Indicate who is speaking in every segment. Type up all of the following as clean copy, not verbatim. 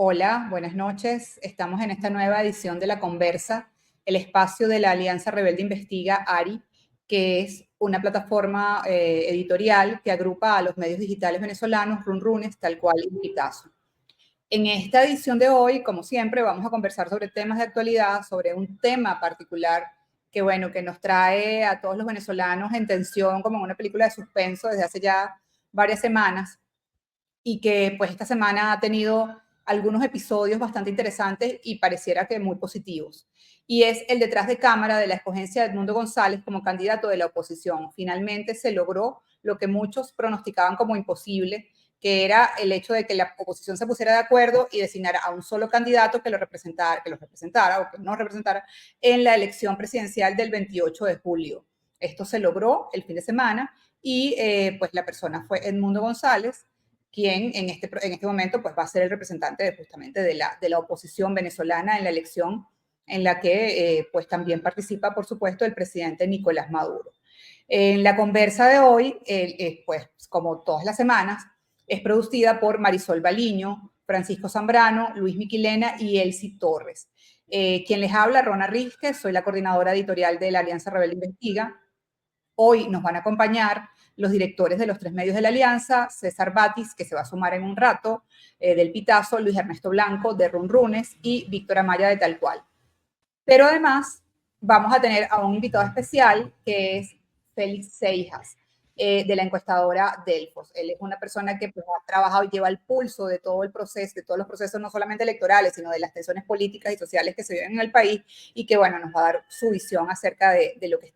Speaker 1: Hola, buenas noches. Estamos en esta nueva edición de La Conversa, el espacio de la Alianza Rebelde Investiga, ARI, que es una plataforma editorial que agrupa a los medios digitales venezolanos, runrunes, tal cual y Pitazo. En esta edición de hoy, como siempre, vamos a conversar sobre temas de actualidad, sobre un tema particular que, bueno, que nos trae a todos los venezolanos en tensión, como en una película de suspenso desde hace ya varias semanas, y que pues esta semana ha tenido algunos episodios bastante interesantes y pareciera que muy positivos. Y es el detrás de cámara de la escogencia de Edmundo González como candidato de la oposición. Finalmente se logró lo que muchos pronosticaban como imposible, que era el hecho de que la oposición se pusiera de acuerdo y designara a un solo candidato que lo representara o que no representara en la elección presidencial del 28 de julio. Esto se logró el fin de semana y pues la persona fue Edmundo González, quien en este momento pues, va a ser el representante justamente de la oposición venezolana en la elección en la que pues también participa, por supuesto, el presidente Nicolás Maduro. En la conversa de hoy, pues como todas las semanas, es producida por Marisol Baliño, Francisco Zambrano, Luis Miquilena y Elsie Torres. Quien les habla, Rona Rizquez, soy la coordinadora editorial de la Alianza Rebelde Investiga. Hoy nos van a acompañar los directores de los tres medios de la Alianza, César Batis, que se va a sumar en un rato, del Pitazo, Luis Ernesto Blanco, de Runrunes, y Víctor Amaya, de Tal Cual. Pero además vamos a tener a un invitado especial, que es Félix Seijas, de la encuestadora Delfos. Él es una persona que pues, ha trabajado y lleva el pulso de todo el proceso, de todos los procesos, no solamente electorales, sino de las tensiones políticas y sociales que se viven en el país, y que, bueno, nos va a dar su visión acerca de lo que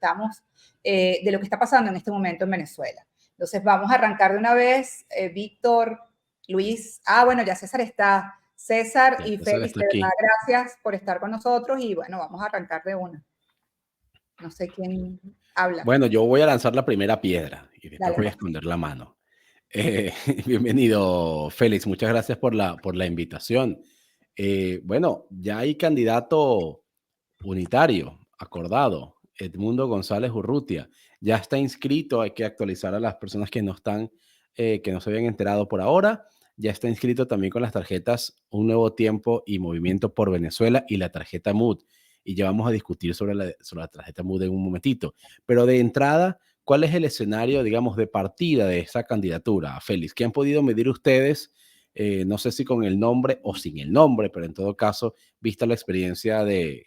Speaker 1: de lo que está pasando en este momento en Venezuela. Entonces, vamos a arrancar de una vez. Víctor, Luis, bueno, ya César está. César y Félix, de verdad, gracias por estar con nosotros y bueno, vamos a arrancar de una. No sé quién habla.
Speaker 2: Bueno, yo voy a lanzar la primera piedra y después
Speaker 1: Dale.
Speaker 2: voy a esconder la mano. Bienvenido, Félix. Muchas gracias por la invitación. Bueno, ya hay candidato unitario, acordado, Edmundo González Urrutia. Ya está inscrito, hay que actualizar a las personas que no están, que no se habían enterado por ahora. Ya está inscrito también con las tarjetas Un Nuevo Tiempo y Movimiento por Venezuela y la tarjeta MUD. Y ya vamos a discutir sobre la tarjeta MUD en un momentito. Pero de entrada, ¿cuál es el escenario, digamos, de partida de esa candidatura, Félix? ¿Qué han podido medir ustedes? No sé si con el nombre o sin el nombre, pero en todo caso, vista la experiencia del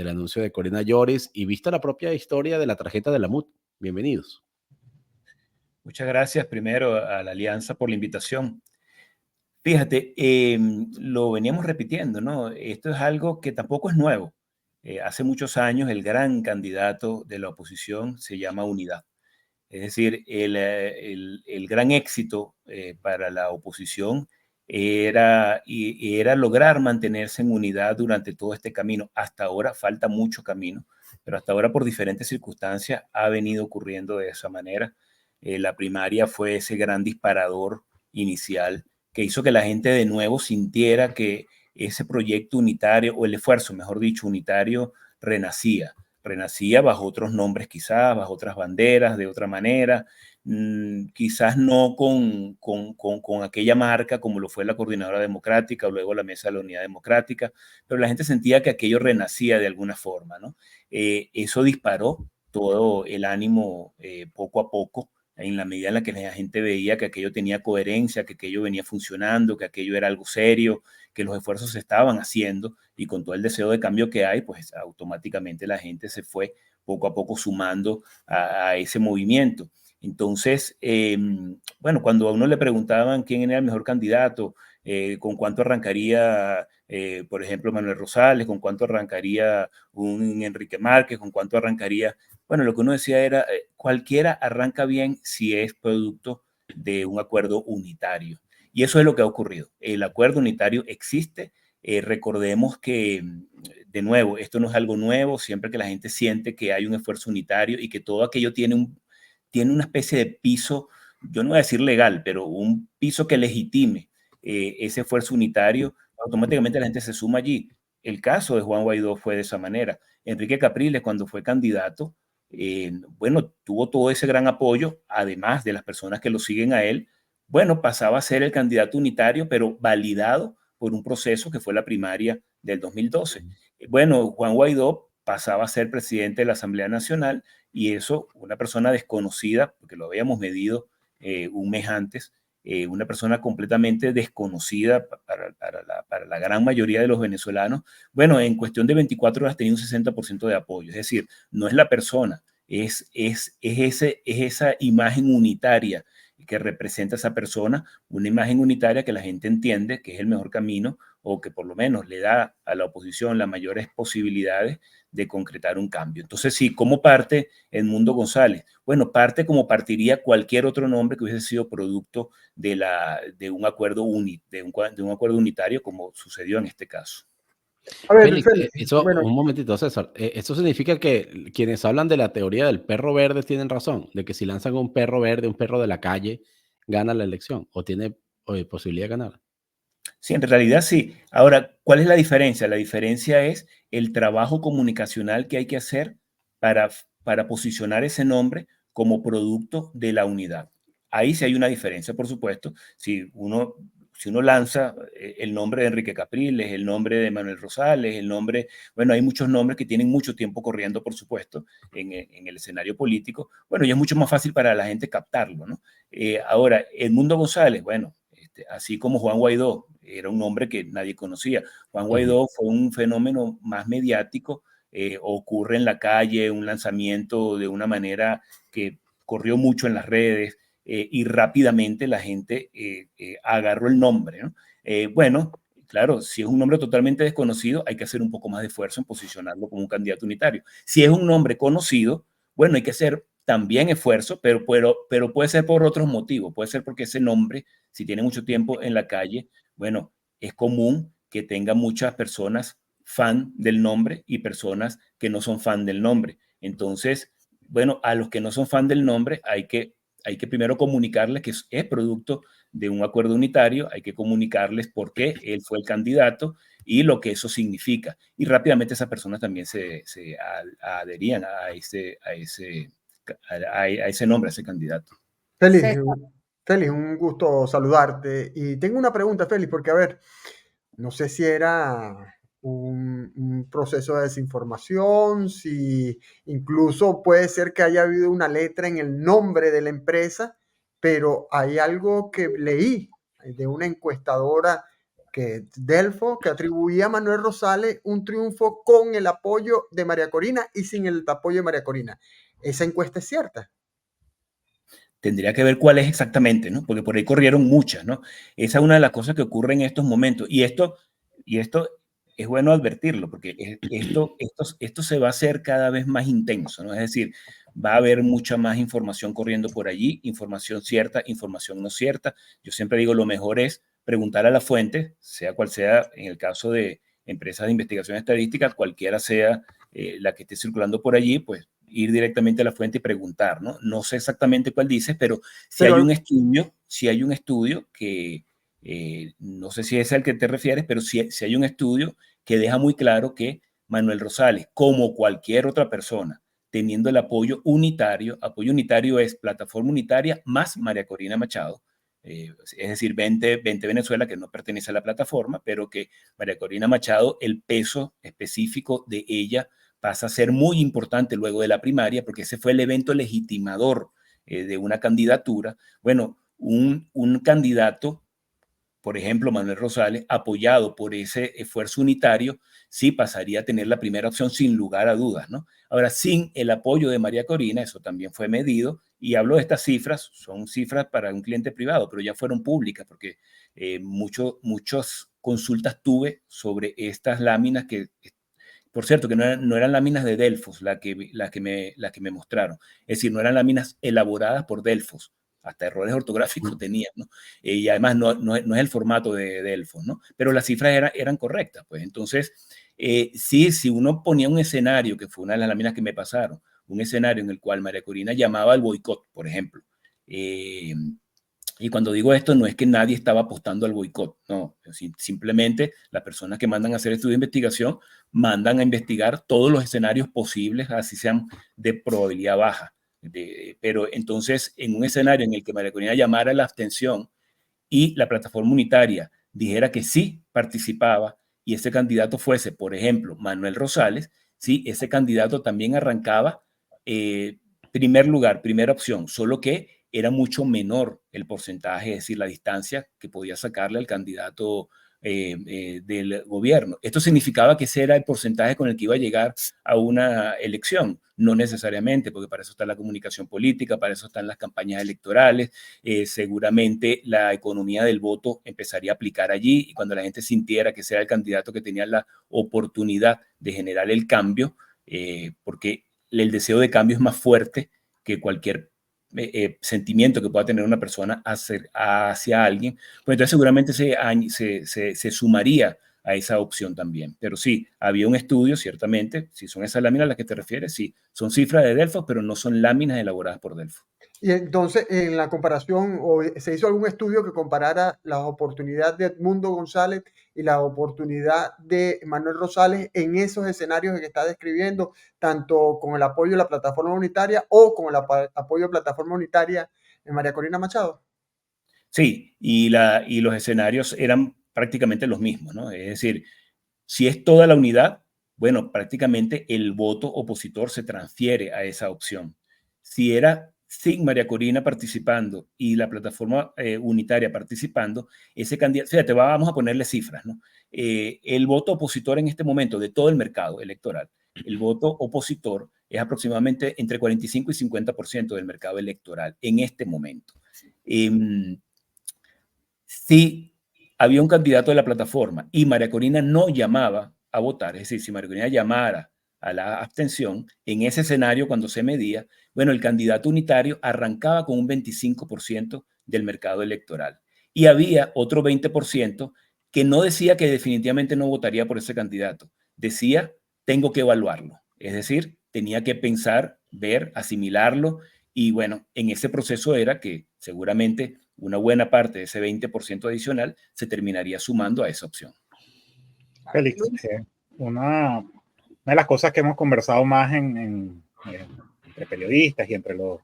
Speaker 2: anuncio de Corina Lloris y vista la propia historia de la tarjeta de la MUD. Bienvenidos.
Speaker 3: Muchas gracias primero a la Alianza por la invitación. Fíjate, lo veníamos repitiendo, ¿no? Esto es algo que tampoco es nuevo. Hace muchos años el gran candidato de la oposición se llama Unidad. Es decir, el gran éxito para la oposición era lograr mantenerse en unidad durante todo este camino. Hasta ahora falta mucho camino, pero hasta ahora por diferentes circunstancias ha venido ocurriendo de esa manera. La primaria fue ese gran disparador inicial que hizo que la gente de nuevo sintiera que ese proyecto unitario, o el esfuerzo, mejor dicho, unitario, renacía bajo otros nombres quizás, bajo otras banderas, de otra manera, quizás no con aquella marca como lo fue la Coordinadora Democrática o luego la Mesa de la Unidad Democrática, pero la gente sentía que aquello renacía de alguna forma, ¿no? Eso disparó todo el ánimo poco a poco, en la medida en la que la gente veía que aquello tenía coherencia, que aquello venía funcionando, que aquello era algo serio, que los esfuerzos se estaban haciendo y con todo el deseo de cambio que hay, pues automáticamente la gente se fue poco a poco sumando a ese movimiento. Entonces, bueno, cuando a uno le preguntaban quién era el mejor candidato, con cuánto arrancaría, por ejemplo, Manuel Rosales, con cuánto arrancaría un Enrique Márquez, con cuánto arrancaría, bueno, lo que uno decía era, cualquiera arranca bien si es producto de un acuerdo unitario. Y eso es lo que ha ocurrido. El acuerdo unitario existe. Recordemos que, de nuevo, esto no es algo nuevo, siempre que la gente siente que hay un esfuerzo unitario y que todo aquello tiene una especie de piso, yo no voy a decir legal, pero un piso que legitime ese esfuerzo unitario, automáticamente la gente se suma allí. El caso de Juan Guaidó fue de esa manera. Enrique Capriles, cuando fue candidato, bueno, tuvo todo ese gran apoyo, además de las personas que lo siguen a él. Bueno, pasaba a ser el candidato unitario, pero validado por un proceso que fue la primaria del 2012. Bueno, Juan Guaidó pasaba a ser presidente de la Asamblea Nacional y eso, una persona desconocida, porque lo habíamos medido un mes antes, una persona completamente desconocida para la gran mayoría de los venezolanos, bueno, en cuestión de 24 horas tenía un 60% de apoyo. Es decir, no es la persona, es esa imagen unitaria que representa a esa persona, una imagen unitaria que la gente entiende que es el mejor camino o que por lo menos le da a la oposición las mayores posibilidades de concretar un cambio. Entonces, sí, ¿cómo parte Edmundo González? Bueno, parte como partiría cualquier otro nombre que hubiese sido producto de un acuerdo unitario, como sucedió en este caso.
Speaker 4: A ver,
Speaker 2: Félix,
Speaker 4: Félix, bueno,
Speaker 2: un momentito, César. ¿Eso significa que quienes hablan de la teoría del perro verde tienen razón? De que si lanzan un perro verde, un perro de la calle, gana la elección o tiene posibilidad de ganar.
Speaker 3: Sí, en realidad sí. Ahora, ¿cuál es la diferencia? La diferencia es el trabajo comunicacional que hay que hacer para posicionar ese nombre como producto de la unidad. Ahí sí hay una diferencia, por supuesto. Si uno lanza el nombre de Enrique Capriles, el nombre de Manuel Rosales, el nombre, bueno, hay muchos nombres que tienen mucho tiempo corriendo, por supuesto, en el escenario político. Bueno, y es mucho más fácil para la gente captarlo, ¿no? Ahora, Edmundo González, bueno, así como Juan Guaidó, era un nombre que nadie conocía. Juan Guaidó fue un fenómeno más mediático, ocurre en la calle, un lanzamiento de una manera que corrió mucho en las redes y rápidamente la gente agarró el nombre, ¿no? Bueno, claro, si es un nombre totalmente desconocido, hay que hacer un poco más de esfuerzo en posicionarlo como un candidato unitario. Si es un nombre conocido, bueno, hay que hacer también esfuerzo, pero puede ser por otros motivos. Puede ser porque ese nombre, si tiene mucho tiempo en la calle, bueno, es común que tenga muchas personas fan del nombre y personas que no son fan del nombre. Entonces, bueno, a los que no son fan del nombre hay que primero comunicarles que es producto de un acuerdo unitario, hay que comunicarles por qué él fue el candidato y lo que eso significa. Y rápidamente esas personas también se adherían a ese nombre, a ese candidato.
Speaker 4: Félix, Félix, un gusto saludarte. Y tengo una pregunta, Félix, porque a ver, no sé si era un proceso de desinformación, si incluso puede ser que haya habido una letra en el nombre de la empresa, pero hay algo que leí de una encuestadora Delfo, que atribuía a Manuel Rosales un triunfo con el apoyo de María Corina y sin el apoyo de María Corina. ¿Esa encuesta es cierta?
Speaker 3: Tendría que ver cuál es exactamente, ¿no? Porque por ahí corrieron muchas, ¿no? Esa es una de las cosas que ocurre en estos momentos. Y esto es bueno advertirlo, porque esto se va a hacer cada vez más intenso, ¿no? Es decir, va a haber mucha más información corriendo por allí, información cierta, información no cierta. Yo siempre digo, lo mejor es preguntar a la fuente, sea cual sea, en el caso de empresas de investigación estadística, cualquiera sea la que esté circulando por allí, pues ir directamente a la fuente y preguntar, ¿no? No sé exactamente cuál dice, pero si hay un estudio que, no sé si es al que te refieres, pero si hay un estudio que deja muy claro que Manuel Rosales, como cualquier otra persona, teniendo el apoyo unitario es plataforma unitaria más María Corina Machado, es decir, 20 Venezuela, que no pertenece a la plataforma, pero que María Corina Machado, el peso específico de ella pasa a ser muy importante luego de la primaria, porque ese fue el evento legitimador de una candidatura. Bueno, un candidato, por ejemplo, Manuel Rosales, apoyado por ese esfuerzo unitario, sí pasaría a tener la primera opción sin lugar a dudas, ¿no? Ahora, sin el apoyo de María Corina, eso también fue medido, y hablo de estas cifras, son cifras para un cliente privado, pero ya fueron públicas, porque muchas consultas tuve sobre estas láminas que, por cierto, que no eran láminas de Delfos las que me mostraron. Es decir, no eran láminas elaboradas por Delfos. Hasta errores ortográficos tenían, ¿no? Y además no es el formato de Delfos, ¿no? Pero las cifras eran correctas, pues. Entonces, sí, si uno ponía un escenario, que fue una de las láminas que me pasaron, un escenario en el cual María Corina llamaba al boicot, por ejemplo, y cuando digo esto, no es que nadie estaba apostando al boicot, no, simplemente las personas que mandan a hacer estudios de investigación mandan a investigar todos los escenarios posibles, así sean de probabilidad baja. Pero entonces, en un escenario en el que María Corina llamara a la abstención y la plataforma unitaria dijera que sí participaba y ese candidato fuese, por ejemplo, Manuel Rosales, ¿sí? Ese candidato también arrancaba primer lugar, primera opción, solo que era mucho menor el porcentaje, es decir, la distancia que podía sacarle al candidato del gobierno. Esto significaba que ese era el porcentaje con el que iba a llegar a una elección. No necesariamente, porque para eso está la comunicación política, para eso están las campañas electorales. Seguramente la economía del voto empezaría a aplicar allí y cuando la gente sintiera que ese era el candidato que tenía la oportunidad de generar el cambio, porque el deseo de cambio es más fuerte que cualquier sentimiento que pueda tener una persona hacia alguien, pues entonces seguramente se sumaría a esa opción también. Pero sí, había un estudio, ciertamente, si son esas láminas a las que te refieres, sí, son cifras de Delfos, pero no son láminas elaboradas por Delfos.
Speaker 4: Y entonces, en la comparación, ¿se hizo algún estudio que comparara la oportunidad de Edmundo González y la oportunidad de Manuel Rosales en esos escenarios que está describiendo, tanto con el apoyo de la plataforma unitaria o con el apoyo de plataforma unitaria en María Corina Machado?
Speaker 3: Sí, y los escenarios eran prácticamente los mismos, ¿no? Es decir, si es toda la unidad, bueno, prácticamente el voto opositor se transfiere a esa opción. Si era sin María Corina participando y la plataforma unitaria participando, ese candidato, fíjate, vamos a ponerle cifras, ¿no? El voto opositor en este momento de todo el mercado electoral, el voto opositor es aproximadamente entre 45 y 50% del mercado electoral en este momento. Si había un candidato de la plataforma y María Corina no llamaba a votar, es decir, si María Corina llamara a la abstención, en ese escenario cuando se medía, bueno, el candidato unitario arrancaba con un 25% del mercado electoral. Y había otro 20% que no decía que definitivamente no votaría por ese candidato, decía, tengo que evaluarlo. Es decir, tenía que pensar, ver, asimilarlo y bueno, en ese proceso era que seguramente una buena parte de ese 20% adicional se terminaría sumando a esa opción.
Speaker 5: Félix, una de las cosas que hemos conversado más entre periodistas y entre los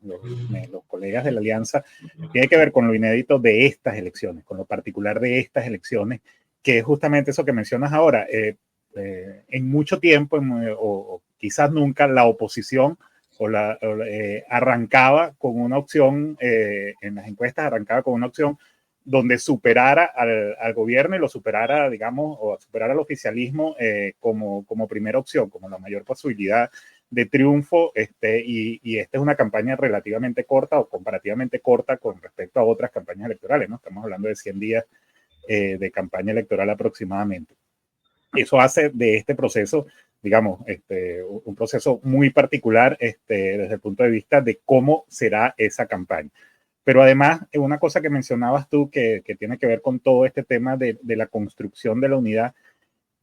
Speaker 5: colegas de la Alianza tiene que ver con lo inédito de estas elecciones, con lo particular de estas elecciones, que es justamente eso que mencionas ahora. En mucho tiempo, o quizás nunca, la oposición arrancaba con una opción, en las encuestas arrancaba con una opción donde superara al gobierno y lo superara, digamos, o superara al oficialismo como primera opción, como la mayor posibilidad de triunfo. Y esta es una campaña relativamente corta o comparativamente corta con respecto a otras campañas electorales, ¿no? Estamos hablando de 100 días de campaña electoral aproximadamente. Eso hace de este proceso, digamos, un proceso muy particular desde el punto de vista de cómo será esa campaña. Pero además, una cosa que mencionabas tú que tiene que ver con todo este tema de la construcción de la unidad,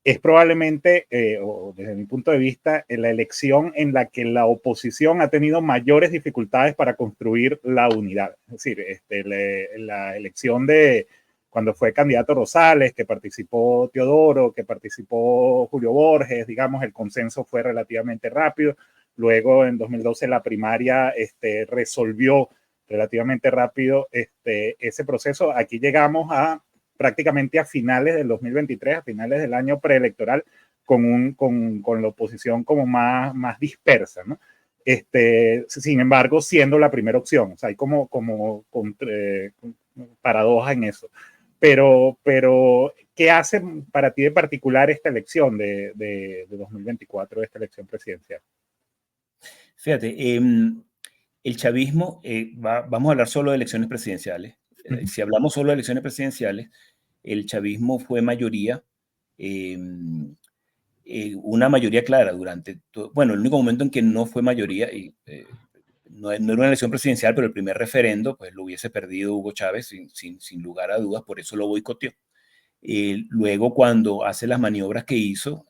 Speaker 5: es probablemente, o desde mi punto de vista, la elección en la que la oposición ha tenido mayores dificultades para construir la unidad. Es decir, la elección de cuando fue candidato Rosales, que participó Teodoro, que participó Julio Borges, digamos, el consenso fue relativamente rápido. Luego, en 2012, la primaria resolvió relativamente rápido ese proceso. Aquí llegamos prácticamente a finales del 2023, a finales del año preelectoral, con la oposición como más dispersa, ¿no? Sin embargo, siendo la primera opción. O sea, hay como paradoja en eso. Pero, ¿qué hace para ti de particular esta elección de 2024, esta elección presidencial?
Speaker 3: Fíjate, el chavismo, vamos a hablar solo de elecciones presidenciales. Si hablamos solo de elecciones presidenciales, el chavismo fue mayoría, una mayoría clara durante todo. Bueno, el único momento en que no fue mayoría, no era una elección presidencial, pero el primer referendo, pues lo hubiese perdido Hugo Chávez sin lugar a dudas, por eso lo boicoteó. Luego, cuando hace las maniobras que hizo,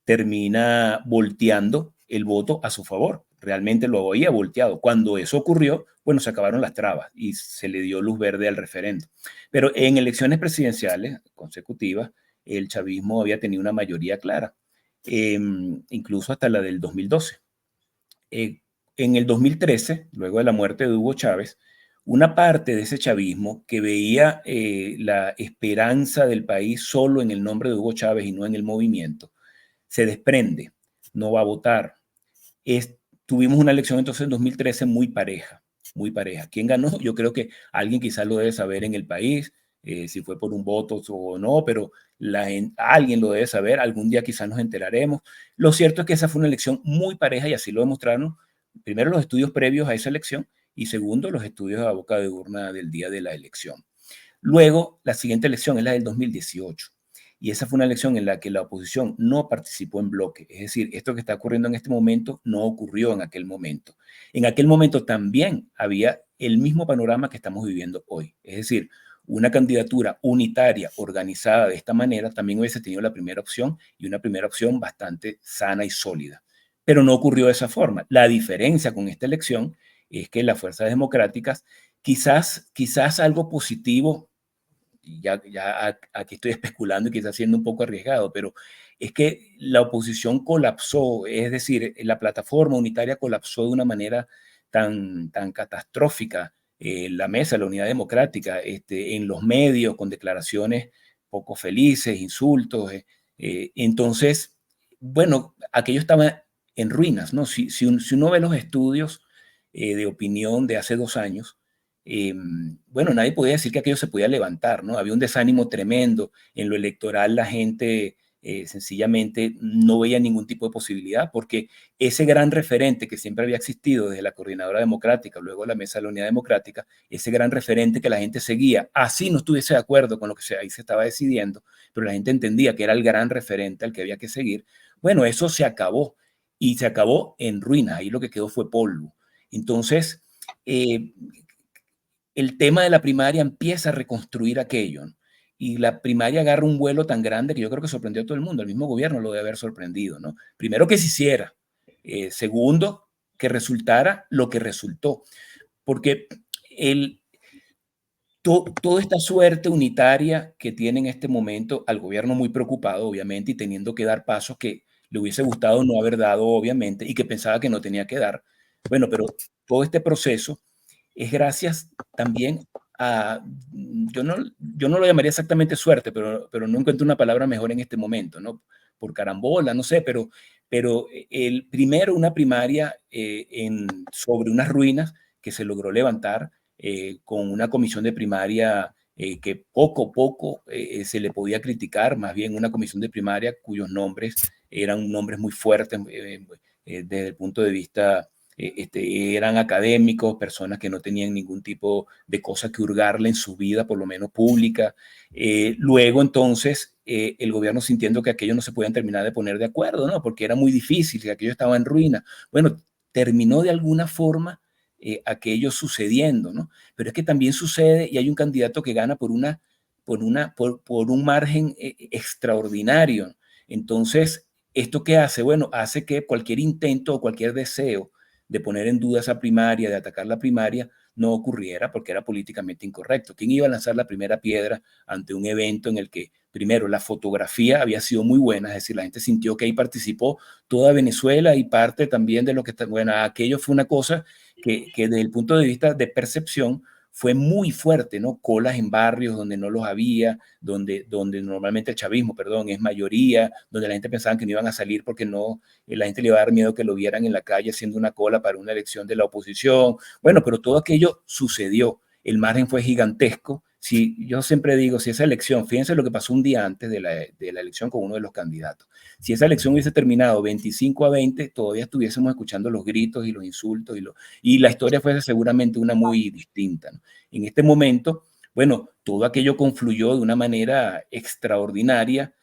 Speaker 3: termina volteando el voto a su favor. Realmente lo había volteado. Cuando eso ocurrió, bueno, se acabaron las trabas y se le dio luz verde al referendo. Pero en elecciones presidenciales consecutivas, el chavismo había tenido una mayoría clara, incluso hasta la del 2012. En el 2013, luego de la muerte de Hugo Chávez, una parte de ese chavismo que veía la esperanza del país solo en el nombre de Hugo Chávez y no en el movimiento, se desprende, no va a votar. Tuvimos una elección entonces en 2013 muy pareja, muy pareja. ¿Quién ganó? Yo creo que alguien quizás lo debe saber en el país, si fue por un voto o no, pero alguien lo debe saber, algún día quizás nos enteraremos. Lo cierto es que esa fue una elección muy pareja y así lo demostraron primero los estudios previos a esa elección y segundo los estudios a boca de urna del día de la elección. Luego, la siguiente elección es la del 2018. Y esa fue una elección en la que la oposición no participó en bloque. Es decir, esto que está ocurriendo en este momento no ocurrió en aquel momento. En aquel momento también había el mismo panorama que estamos viviendo hoy. Es decir, una candidatura unitaria organizada de esta manera también hubiese tenido la primera opción y una primera opción bastante sana y sólida. Pero no ocurrió de esa forma. La diferencia con esta elección es que las fuerzas democráticas, quizás algo positivo, ya aquí estoy especulando y quizás siendo un poco arriesgado, pero es que la oposición colapsó, es decir, la plataforma unitaria colapsó de una manera tan catastrófica, la mesa, la unidad democrática, en los medios, con declaraciones poco felices, insultos. Entonces, bueno, aquello estaba en ruinas, ¿no? Si uno ve los estudios de opinión de hace 2 años, bueno, nadie podía decir que aquello se podía levantar, ¿no? Había un desánimo tremendo. En lo electoral la gente sencillamente no veía ningún tipo de posibilidad porque ese gran referente que siempre había existido desde la Coordinadora Democrática, luego la Mesa de la Unidad Democrática, ese gran referente que la gente seguía, así no estuviese de acuerdo con lo que ahí se estaba decidiendo, pero la gente entendía que era el gran referente al que había que seguir. Bueno, eso se acabó y se acabó en ruinas. Ahí lo que quedó fue polvo. Entonces, el tema de la primaria empieza a reconstruir aquello, ¿no? Y la primaria agarra un vuelo tan grande que yo creo que sorprendió a todo el mundo. El mismo gobierno lo debe haber sorprendido, ¿no? Primero, que se hiciera. Segundo, que resultara lo que resultó. Porque toda esta suerte unitaria que tiene en este momento al gobierno muy preocupado, obviamente, y teniendo que dar pasos que le hubiese gustado no haber dado, obviamente, y que pensaba que no tenía que dar. Bueno, pero todo este proceso es gracias también a, yo no lo llamaría exactamente suerte, pero no encuentro una palabra mejor en este momento, ¿no? Por carambola, no sé, pero primero una primaria sobre unas ruinas que se logró levantar con una comisión de primaria que poco a poco se le podía criticar, más bien una comisión de primaria cuyos nombres eran nombres muy fuertes desde el punto de vista eran académicos, personas que no tenían ningún tipo de cosa que hurgarle en su vida, por lo menos pública. Luego, entonces, el gobierno sintiendo que aquello no se podían terminar de poner de acuerdo, ¿no? Porque era muy difícil, que aquello estaba en ruina. Bueno, terminó de alguna forma aquello sucediendo, ¿no? Pero es que también sucede y hay un candidato que gana por un margen extraordinario. Entonces, ¿esto qué hace? Bueno, hace que cualquier intento o cualquier deseo de poner en duda esa primaria, de atacar la primaria, no ocurriera porque era políticamente incorrecto. ¿Quién iba a lanzar la primera piedra ante un evento en el que, primero, la fotografía había sido muy buena, es decir, la gente sintió que ahí participó toda Venezuela y parte también de lo que está, bueno, aquello fue una cosa que desde el punto de vista de percepción fue muy fuerte, ¿no? Colas en barrios donde no los había, donde normalmente el chavismo, perdón, es mayoría, donde la gente pensaba que no iban a salir porque no, la gente le iba a dar miedo que lo vieran en la calle haciendo una cola para una elección de la oposición. Bueno, pero todo aquello sucedió. El margen fue gigantesco. Si, yo siempre digo, si esa elección, fíjense lo que pasó un día antes de la elección con uno de los candidatos. Si esa elección hubiese terminado 25-20, todavía estuviésemos escuchando los gritos y los insultos y la historia fuese seguramente una muy distinta, ¿no? En este momento, bueno, todo aquello confluyó de una manera extraordinaria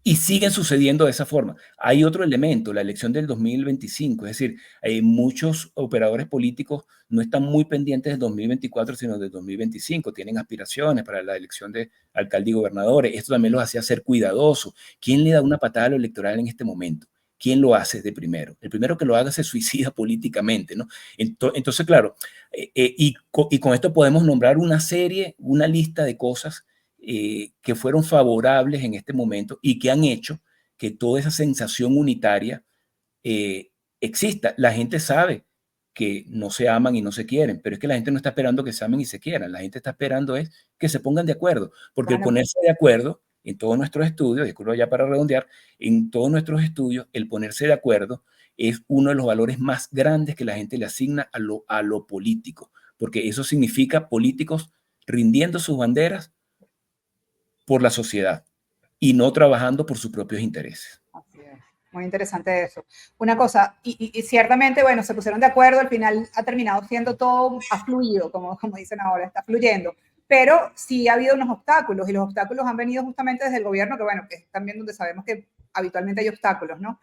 Speaker 3: y siguen sucediendo de esa forma. Hay otro elemento, la elección del 2025, es decir, muchos operadores políticos no están muy pendientes del 2024, sino del 2025, tienen aspiraciones para la elección de alcalde y gobernadores. Esto también los hacía ser cuidadosos. ¿Quién le da una patada a lo electoral en este momento? ¿Quién lo hace de primero? El primero que lo haga se suicida políticamente, ¿no? Entonces, claro, y con esto podemos nombrar una lista de cosas que fueron favorables en este momento y que han hecho que toda esa sensación unitaria exista. La gente sabe que no se aman y no se quieren, pero es que la gente no está esperando que se amen y se quieran, la gente está esperando es que se pongan de acuerdo, porque el
Speaker 1: Bueno,
Speaker 3: ponerse de acuerdo en todos nuestros estudios, disculpa ya para redondear, en todos nuestros estudios, el ponerse de acuerdo es uno de los valores más grandes que la gente le asigna a lo político, porque eso significa políticos rindiendo sus banderas por la sociedad y no trabajando por sus propios intereses.
Speaker 1: así es. Muy interesante eso. Una cosa, y ciertamente, bueno, se pusieron de acuerdo, al final ha terminado siendo todo, ha fluido, como dicen ahora, está fluyendo. Pero sí ha habido unos obstáculos, y los obstáculos han venido justamente desde el gobierno, que bueno, que es también donde sabemos que habitualmente hay obstáculos, ¿no?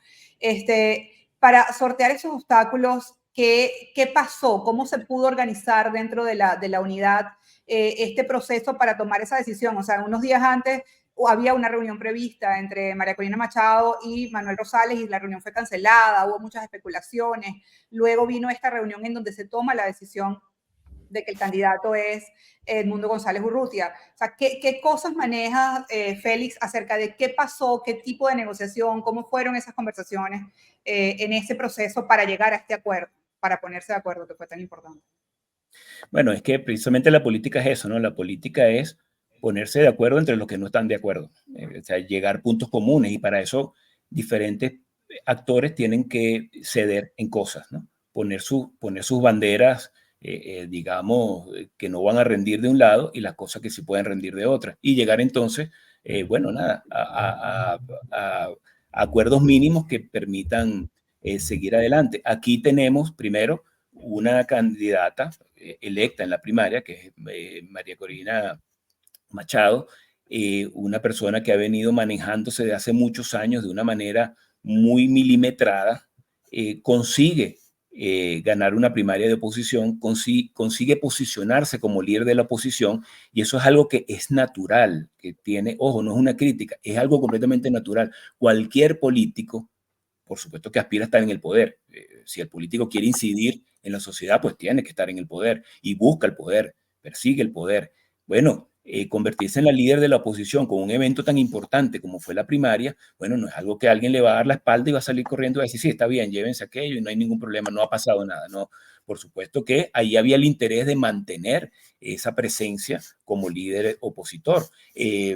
Speaker 1: Para sortear esos obstáculos, ¿qué pasó? ¿Cómo se pudo organizar dentro de la unidad este proceso para tomar esa decisión? O sea, unos días antes había una reunión prevista entre María Corina Machado y Manuel Rosales y la reunión fue cancelada, hubo muchas especulaciones. Luego vino esta reunión en donde se toma la decisión de que el candidato es Edmundo González Urrutia. O sea, ¿qué cosas maneja Félix acerca de qué pasó, qué tipo de negociación, cómo fueron esas conversaciones en ese proceso para llegar a este acuerdo, para ponerse de acuerdo, que fue tan importante?
Speaker 3: Bueno, es que precisamente la política es eso, ¿no? La política es ponerse de acuerdo entre los que no están de acuerdo, o sea, llegar a puntos comunes y para eso diferentes actores tienen que ceder en cosas, ¿no? Poner sus banderas, digamos, que no van a rendir de un lado y las cosas que sí pueden rendir de otra. Y llegar entonces, bueno, nada, a acuerdos mínimos que permitan seguir adelante. Aquí tenemos primero una candidata electa en la primaria, que es María Corina Machado, una persona que ha venido manejándose de hace muchos años de una manera muy milimetrada, consigue ganar una primaria de oposición, consigue posicionarse como líder de la oposición, y eso es algo que es natural, que tiene, ojo, no es una crítica, es algo completamente natural. Cualquier político, por supuesto que aspira a estar en el poder. Si el político quiere incidir en la sociedad, pues tiene que estar en el poder y busca el poder, persigue el poder. Bueno, convertirse en la líder de la oposición con un evento tan importante como fue la primaria, bueno, no es algo que alguien le va a dar la espalda y va a salir corriendo y va a decir, sí, está bien, llévense aquello y no hay ningún problema, no ha pasado nada. No, por supuesto que ahí había el interés de mantener esa presencia como líder opositor.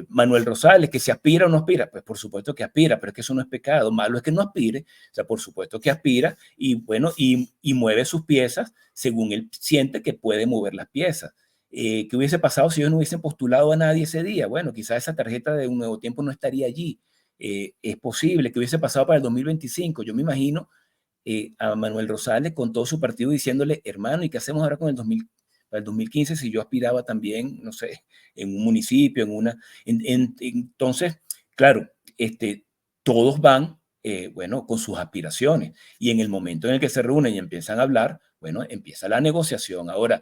Speaker 3: Manuel Rosales, que se aspira o no aspira, pues por supuesto que aspira, pero es que eso no es pecado, malo es que no aspire, o sea, por supuesto que aspira y bueno, y mueve sus piezas según él siente que puede mover las piezas. ¿Qué hubiese pasado si ellos no hubiesen postulado a nadie ese día? Bueno, quizás esa tarjeta de Un Nuevo Tiempo no estaría allí. Es posible que hubiese pasado para el 2025. Yo me imagino a Manuel Rosales con todo su partido diciéndole, hermano, ¿y qué hacemos ahora con para el 2015 si yo aspiraba también, no sé, en un municipio, entonces, claro, todos van, bueno, con sus aspiraciones y en el momento en el que se reúnen y empiezan a hablar, bueno, empieza la negociación. Ahora,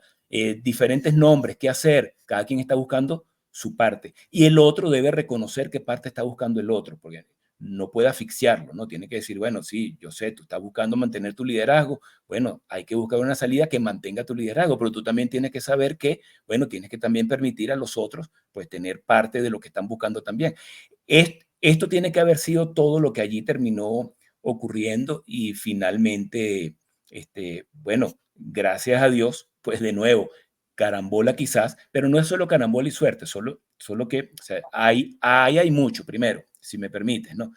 Speaker 3: diferentes nombres, qué hacer, cada quien está buscando su parte y el otro debe reconocer qué parte está buscando el otro, porque no puede asfixiarlo, ¿no? Tiene que decir, bueno, sí, yo sé, tú estás buscando mantener tu liderazgo, bueno, hay que buscar una salida que mantenga tu liderazgo, pero tú también tienes que saber que, bueno, tienes que también permitir a los otros, pues, tener parte de lo que están buscando también. Esto tiene que haber sido todo lo que allí terminó ocurriendo y finalmente, bueno, gracias a Dios, pues de nuevo, carambola quizás, pero no es solo carambola y suerte, solo que o sea, hay mucho, primero, si me permites, ¿no?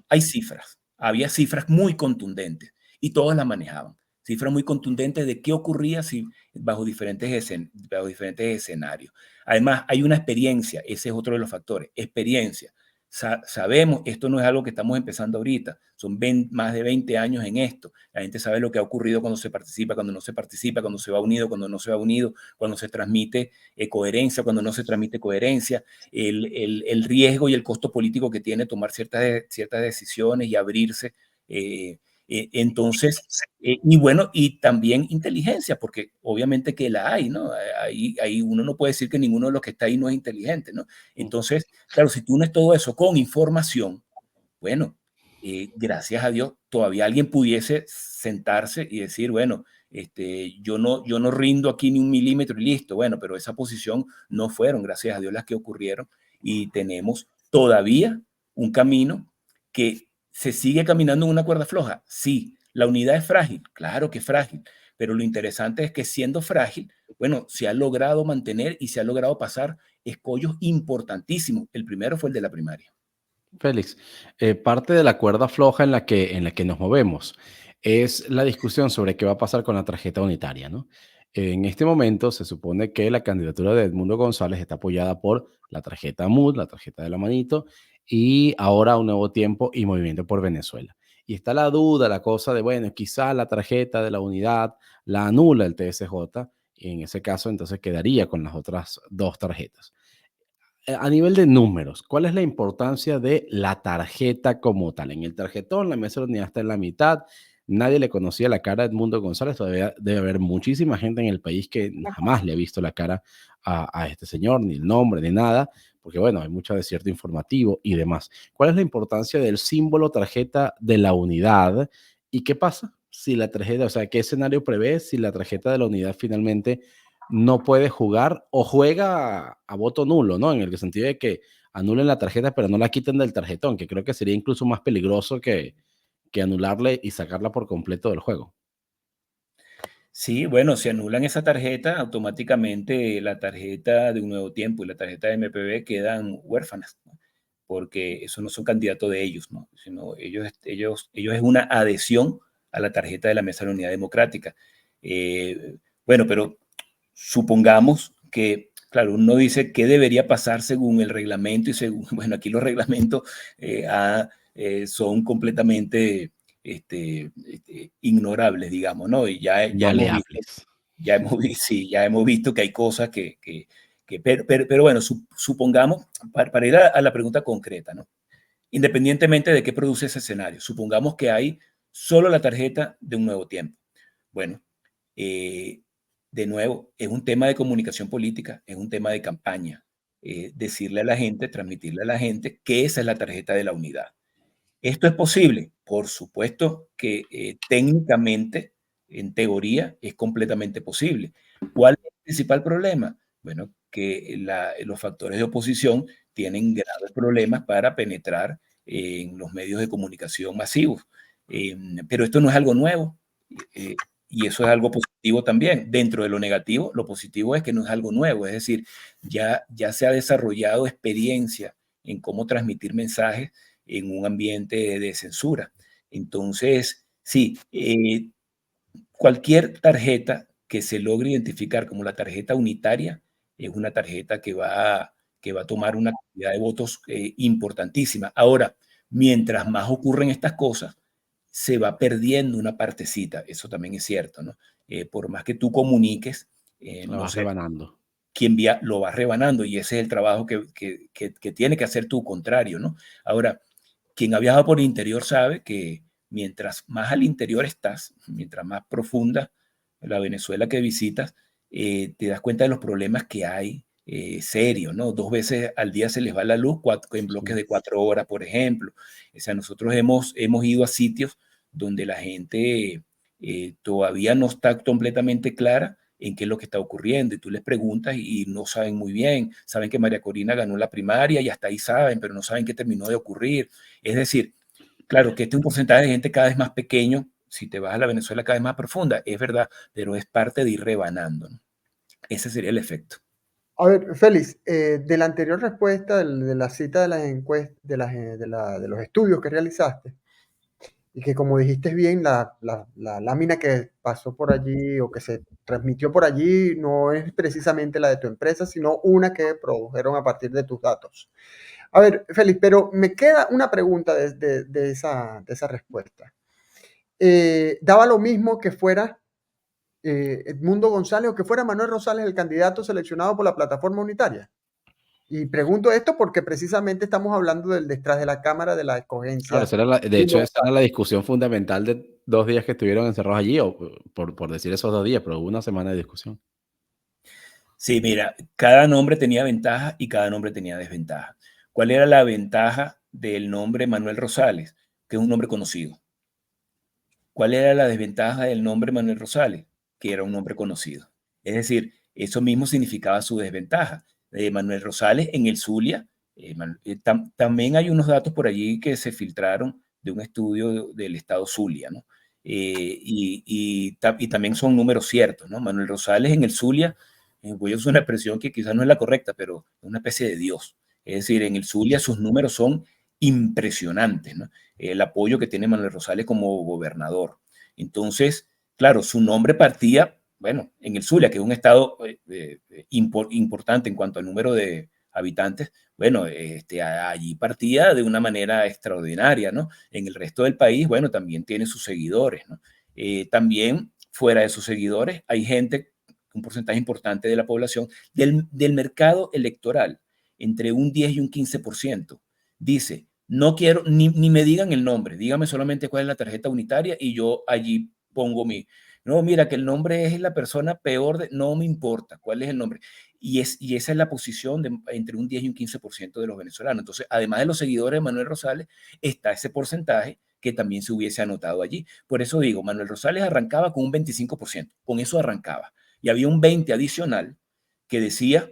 Speaker 3: Hay cifras, había cifras muy contundentes y todos las manejaban. Cifras muy contundentes de qué ocurría si, bajo diferentes escenarios. Además, hay una experiencia, ese es otro de los factores, experiencia. Sabemos, esto no es algo que estamos empezando ahorita, son más de 20 años en esto. La gente sabe lo que ha ocurrido cuando se participa, cuando no se participa, cuando se va unido, cuando no se va unido, cuando se transmite coherencia, cuando no se transmite coherencia, el riesgo y el costo político que tiene tomar ciertas decisiones y abrirse. Entonces, y bueno, y también inteligencia, porque obviamente que la hay, ¿no? Ahí uno no puede decir que ninguno de los que está ahí no es inteligente, ¿no? Entonces, claro, si tú unes todo eso con información, bueno, gracias a Dios, todavía alguien pudiese sentarse y decir, bueno, yo no rindo aquí ni un milímetro y listo, bueno, pero esa posición no fueron, gracias a Dios, las que ocurrieron y tenemos todavía un camino que se sigue caminando en una cuerda floja. Sí, ¿La unidad es frágil? Claro que es frágil, pero lo interesante es que siendo frágil, bueno, se ha logrado mantener y se ha logrado pasar escollos importantísimos. El primero fue el de la primaria.
Speaker 2: Félix, parte de la cuerda floja en la que nos movemos es la discusión sobre qué va a pasar con la tarjeta unitaria, ¿no? En este momento se supone que la candidatura de Edmundo González está apoyada por la tarjeta MUD, la tarjeta de la manito, y ahora Un Nuevo Tiempo y Movimiento por Venezuela. Y está la duda, la cosa de, bueno, quizá la tarjeta de la unidad la anula el TSJ, y en ese caso entonces quedaría con las otras dos tarjetas. A nivel de números, ¿cuál es la importancia de la tarjeta como tal? En el tarjetón, la mesa de la unidad está en la mitad. Nadie le conocía la cara a Edmundo González. Todavía debe haber muchísima gente en el país que jamás le ha visto la cara a este señor, ni el nombre, ni nada, porque bueno, hay mucho desierto informativo y demás. ¿Cuál es la importancia del símbolo tarjeta de la unidad? ¿Y qué pasa si la tarjeta, o sea, qué escenario prevé si la tarjeta de la unidad finalmente no puede jugar o juega a voto nulo, ¿no? En el sentido de que anulen la tarjeta, pero no la quiten del tarjetón, que creo que sería incluso más peligroso que anularle y sacarla por completo del juego.
Speaker 3: Sí, bueno, si anulan esa tarjeta, automáticamente la tarjeta de Un Nuevo Tiempo y la tarjeta de MPB quedan huérfanas, ¿no? Porque eso no son candidatos de ellos, ¿no? Sino ellos es una adhesión a la tarjeta de la Mesa de la Unidad Democrática. Bueno, pero supongamos que, claro, uno dice qué debería pasar según el reglamento y según, bueno, aquí los reglamentos son completamente ignorables, digamos, ¿no? Y ya hemos visto,
Speaker 2: Maleables.
Speaker 3: sí, ya hemos visto que hay cosas pero bueno, supongamos, para ir a la pregunta concreta, ¿no? Independientemente de qué produce ese escenario, supongamos que hay solo la tarjeta de Un Nuevo Tiempo. Bueno, eh, de nuevo, es un tema de comunicación política, es un tema de campaña. Decirle a la gente, transmitirle a la gente que esa es la tarjeta de la unidad. ¿Esto es posible? Por supuesto que técnicamente, en teoría, es completamente posible. ¿Cuál es el principal problema? Bueno, que los factores de oposición tienen graves problemas para penetrar en los medios de comunicación masivos. Pero esto no es algo nuevo. eh, y eso es algo positivo también. Dentro de lo negativo, lo positivo es que no es algo nuevo. Es decir, ya se ha desarrollado experiencia en cómo transmitir mensajes en un ambiente de censura. Entonces, sí, cualquier tarjeta que se logre identificar como la tarjeta unitaria es una tarjeta que va a tomar una cantidad de votos importantísima. Ahora, mientras más ocurren estas cosas, se va perdiendo una partecita. Eso también es cierto, ¿no? Por más que tú comuniques,
Speaker 2: La
Speaker 3: no
Speaker 2: vas
Speaker 3: sé,
Speaker 2: rebanando.
Speaker 3: quien lo va rebanando y ese es el trabajo que tiene que hacer tu contrario, ¿no? Ahora, quien ha viajado por el interior sabe que mientras más al interior estás, mientras más profunda la Venezuela que visitas, te das cuenta de los problemas que hay serios, ¿no? 2 veces al día se les va la luz, en bloques de 4 horas, por ejemplo. O sea, nosotros hemos ido a sitios donde la gente todavía no está completamente clara en qué es lo que está ocurriendo y tú les preguntas y no saben muy bien, saben que María Corina ganó la primaria y hasta ahí saben, pero no saben qué terminó de ocurrir. Es decir, claro que este es un porcentaje de gente cada vez más pequeño, si te vas a la Venezuela cada vez más profunda, es verdad, pero es parte de ir rebanando, ¿no? Ese sería el efecto.
Speaker 4: A ver, Félix, de la anterior respuesta, de la cita de las encuestas, de los estudios que realizaste, y que como dijiste bien, la lámina que pasó por allí o que se transmitió por allí no es precisamente la de tu empresa, sino una que produjeron a partir de tus datos. A ver, Félix, pero me queda una pregunta de esa respuesta. ¿Daba lo mismo que fuera Edmundo González o que fuera Manuel Rosales el candidato seleccionado por la plataforma unitaria? Y pregunto esto porque precisamente estamos hablando del detrás de la cámara de la
Speaker 2: Claro,
Speaker 4: escogencia.
Speaker 2: de hecho, esa era la discusión fundamental de 2 días que estuvieron encerrados allí, o por decir esos 2 días, pero hubo una semana de discusión.
Speaker 3: Sí, mira, cada nombre tenía ventaja y cada nombre tenía desventaja. ¿Cuál era la ventaja del nombre Manuel Rosales? Que es un nombre conocido. ¿Cuál era la desventaja del nombre Manuel Rosales? Que era un nombre conocido. Es decir, eso mismo significaba su desventaja. Manuel Rosales en el Zulia, también hay unos datos por allí que se filtraron de un estudio del estado Zulia, ¿no? y también son números ciertos, ¿no? Manuel Rosales en el Zulia, voy a usar una expresión que quizás no es la correcta, pero es una especie de Dios. Es decir, en el Zulia sus números son impresionantes, ¿no? El apoyo que tiene Manuel Rosales como gobernador. Entonces, claro, su nombre partía, bueno, en el Zulia, que es un estado importante en cuanto al número de habitantes, bueno, allí partía de una manera extraordinaria, ¿no? En el resto del país, bueno, también tiene sus seguidores, ¿no? También fuera de sus seguidores hay gente, un porcentaje importante de la población, del mercado electoral, entre un 10 y un 15%, dice, no quiero, ni me digan el nombre, dígame solamente cuál es la tarjeta unitaria y yo allí pongo no, mira, que el nombre es la persona peor, no me importa cuál es el nombre. Y esa es la posición de entre un 10 y un 15% de los venezolanos. Entonces, además de los seguidores de Manuel Rosales, está ese porcentaje que también se hubiese anotado allí. Por eso digo, Manuel Rosales arrancaba con un 25%, con eso arrancaba. Y había un 20 adicional que decía,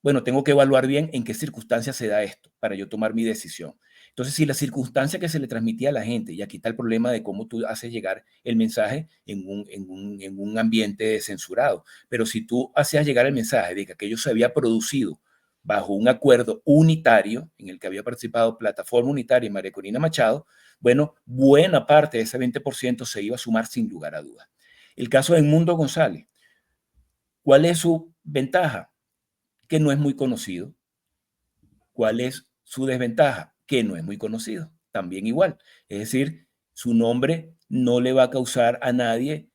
Speaker 3: bueno, tengo que evaluar bien en qué circunstancias se da esto para yo tomar mi decisión. Entonces, si la circunstancia que se le transmitía a la gente, y aquí está el problema de cómo tú haces llegar el mensaje en un ambiente censurado, pero si tú hacías llegar el mensaje de que aquello se había producido bajo un acuerdo unitario en el que había participado Plataforma Unitaria y María Corina Machado, bueno, buena parte de ese 20% se iba a sumar sin lugar a dudas. El caso de Edmundo González, ¿cuál es su ventaja? Que no es muy conocido. ¿Cuál es su desventaja? Que no es muy conocido, también igual. Es decir, su nombre no le va a causar a nadie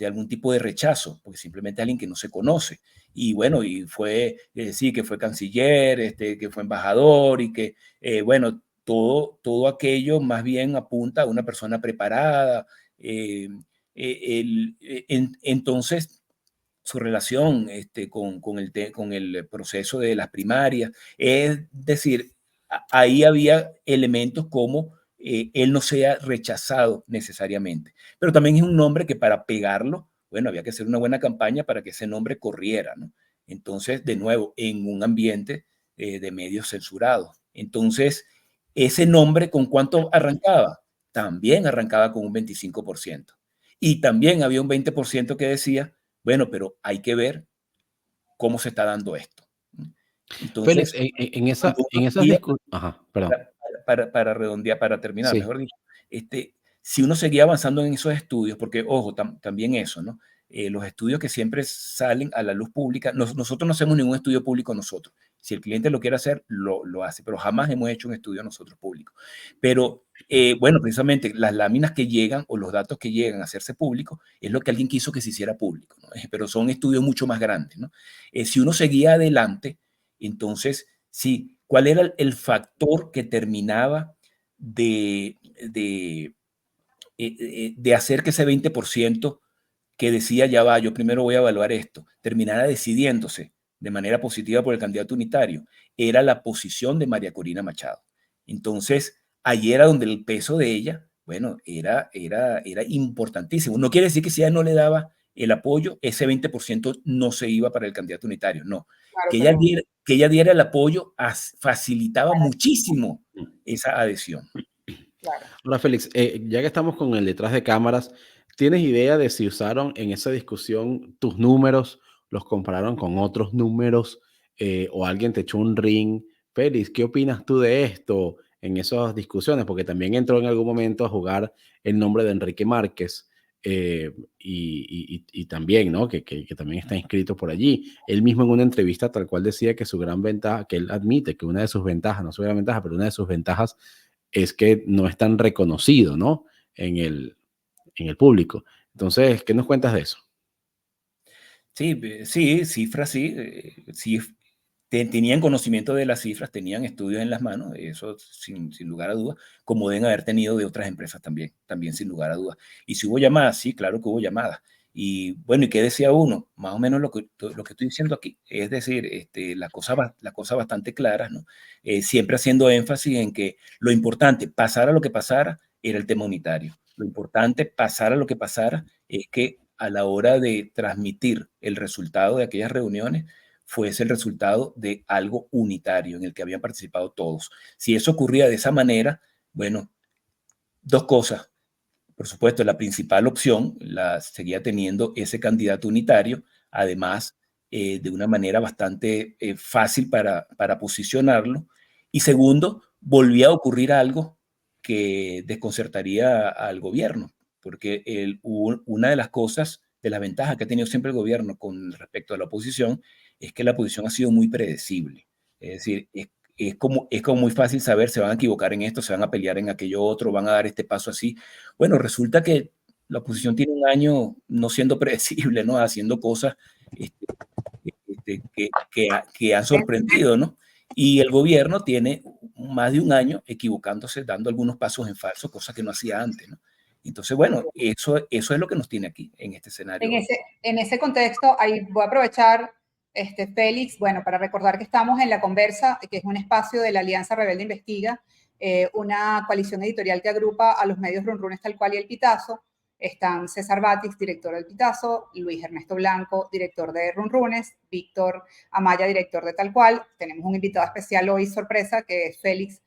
Speaker 3: algún tipo de rechazo, porque simplemente alguien que no se conoce. Y bueno, y fue, sí, que fue canciller, que fue embajador y que, bueno, todo aquello más bien apunta a una persona preparada. Entonces, su relación con el proceso de las primarias. Es decir, ahí había elementos como él no sea rechazado necesariamente, pero también es un nombre que para pegarlo, bueno, había que hacer una buena campaña para que ese nombre corriera, ¿no? Entonces, de nuevo, en un ambiente de medios censurados. Entonces, ese nombre, ¿con cuánto arrancaba? También arrancaba con un 25%. Y también había un 20% que decía, bueno, pero hay que ver cómo se está dando esto.
Speaker 2: Félix,
Speaker 3: Entonces,
Speaker 2: en esas discusiones, ajá, perdón.
Speaker 3: para redondear, para terminar,
Speaker 2: Sí.
Speaker 3: mejor dicho, si uno seguía avanzando en esos estudios, porque ojo, también eso, ¿no? Los estudios que siempre salen a la luz pública, nosotros no hacemos ningún estudio público nosotros. Si el cliente lo quiere hacer, lo hace, pero jamás hemos hecho un estudio nosotros público. Pero bueno, precisamente las láminas que llegan o los datos que llegan a hacerse públicos es lo que alguien quiso que se hiciera público, ¿no? Pero son estudios mucho más grandes, ¿no? Si uno seguía adelante, entonces, sí, ¿cuál era el factor que terminaba de, de, de hacer que ese 20% que decía, ya va, yo primero voy a evaluar esto, terminara decidiéndose de manera positiva por el candidato unitario? Era la posición de María Corina Machado. Entonces, allí era donde el peso de ella, bueno, era importantísimo. No quiere decir que si ella no le daba el apoyo, ese 20% no se iba para el candidato unitario, no.
Speaker 1: Claro,
Speaker 3: Que ella diera el apoyo facilitaba muchísimo esa adhesión.
Speaker 1: claro.
Speaker 2: Hola Félix, ya que estamos con el detrás de cámaras, ¿tienes idea de si usaron en esa discusión tus números, los compararon con otros números o alguien te echó un ring? Félix, ¿qué opinas tú de esto en esas discusiones? Porque también entró en algún momento a jugar el nombre de Enrique Márquez y también, ¿no? Que también está inscrito por allí. Él mismo en una entrevista tal cual decía que su gran ventaja, que él admite que una de sus ventajas, no su gran ventaja, pero una de sus ventajas es que no es tan reconocido, ¿no? En el público. Entonces, ¿qué nos cuentas de eso?
Speaker 3: Sí, sí, cifras, sí, sí, tenían conocimiento de las cifras, tenían estudios en las manos, eso sin lugar a dudas, como deben haber tenido de otras empresas también sin lugar a dudas. Y si hubo llamadas, sí, claro que hubo llamadas. Y bueno, ¿y qué decía uno? Más o menos lo que estoy diciendo aquí, es decir, la cosa bastante clara, ¿no? Siempre haciendo énfasis en que lo importante, pasara lo que pasara, era el tema unitario. Lo importante, pasara lo que pasara, es que a la hora de transmitir el resultado de aquellas reuniones, fuese el resultado de algo unitario en el que habían participado todos. Si eso ocurría de esa manera, bueno, dos cosas. Por supuesto, la principal opción la seguía teniendo ese candidato unitario, además de una manera bastante fácil para posicionarlo. Y segundo, volvía a ocurrir algo que desconcertaría al gobierno, porque una de las cosas, de las ventajas que ha tenido siempre el gobierno con respecto a la oposición, es que la oposición ha sido muy predecible. Es decir, es como muy fácil saber, se van a equivocar en esto, se van a pelear en aquello otro, van a dar este paso así. Bueno, resulta que la oposición tiene un año no siendo predecible, ¿no? Haciendo cosas este, que han sorprendido, ¿no? Y el gobierno tiene más de un año equivocándose, dando algunos pasos en falso, cosas que no hacía antes, ¿no? Entonces, bueno, eso es lo que nos tiene aquí, en este escenario.
Speaker 1: En ese contexto, ahí voy a aprovechar, Félix, bueno, para recordar que estamos en La Conversa, que es un espacio de la Alianza Rebelde Investiga, una coalición editorial que agrupa a los medios Runrunes Tal Cual y El Pitazo. Están César Batis, director del Pitazo, Luis Ernesto Blanco, director de Runrunes, Víctor Amaya, director de Tal Cual. Tenemos un invitado especial hoy, sorpresa, que es Félix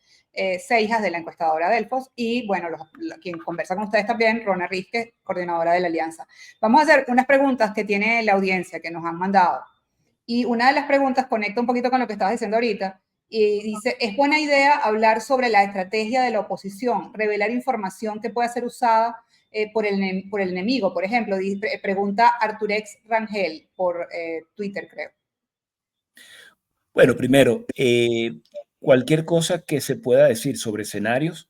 Speaker 1: Seijas, de la encuestadora Delfos, y bueno, quien conversa con ustedes también, Rona Rizque, coordinadora de la Alianza. Vamos a hacer unas preguntas que tiene la audiencia, que nos han mandado. Y una de las preguntas conecta un poquito con lo que estabas diciendo ahorita, y dice, ¿es buena idea hablar sobre la estrategia de la oposición, revelar información que pueda ser usada por el enemigo? Por ejemplo, pregunta Arturex Rangel por Twitter, creo.
Speaker 3: Bueno, primero, cualquier cosa que se pueda decir sobre escenarios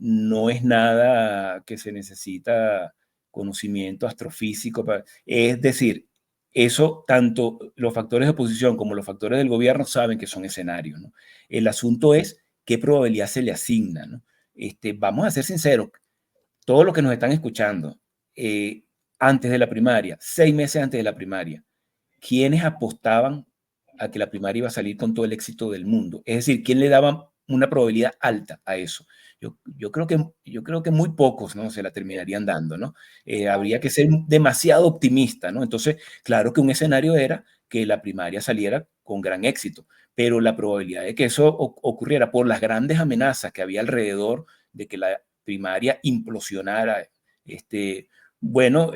Speaker 3: no es nada que se necesita conocimiento astrofísico. Es decir, eso tanto los factores de oposición como los factores del gobierno saben que son escenarios, ¿no? El asunto es qué probabilidad se le asigna, ¿no? Vamos a ser sinceros, todos los que nos están escuchando, antes de la primaria, 6 meses antes de la primaria, ¿quiénes apostaban a que la primaria iba a salir con todo el éxito del mundo? Es decir, ¿quién le daba una probabilidad alta a eso? Yo creo que muy pocos, ¿no? Se la terminarían dando, ¿no? Habría que ser demasiado optimista, ¿no? Entonces, claro que un escenario era que la primaria saliera con gran éxito, pero la probabilidad de que eso ocurriera por las grandes amenazas que había alrededor de que la primaria implosionara, bueno,